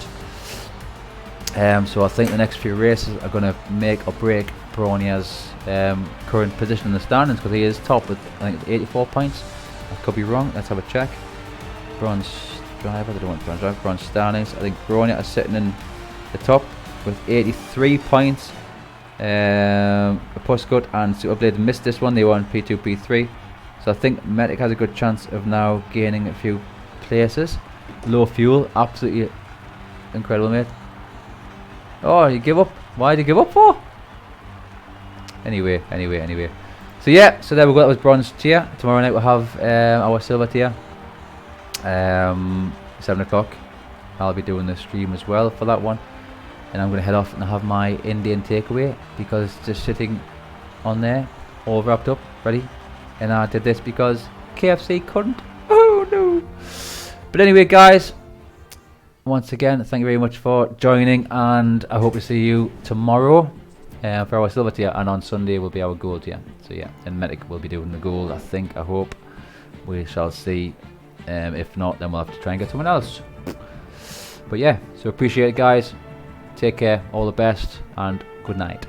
So I think the next few races are going to make or break Bronya's current position in the standings, because he is top with, I think, 84 points. I could be wrong. Let's have a check. Bronze driver. They don't want bronze driver. Bronze standings. I think Bronya is sitting in the top with 83 points. Puscut and Superblade missed this one. They were on P2, P3. So I think Metic has a good chance of now gaining a few places. Low fuel, absolutely incredible, mate. Oh, you give up? Why did you give up for? Anyway. So yeah, so there we go. That was bronze tier. Tomorrow night we'll have our silver tier. 7 o'clock. I'll be doing the stream as well for that one. And I'm going to head off and have my Indian takeaway, because it's just sitting on there, all wrapped up, ready. And I did this because KFC couldn't. Oh no. But anyway, guys, once again, thank you very much for joining, and I hope to see you tomorrow for our silver tier, and on Sunday will be our gold tier. So yeah, and Metic will be doing the gold, I think, I hope. We shall see. If not, then we'll have to try and get someone else. But yeah, so appreciate it, guys. Take care, all the best, and good night.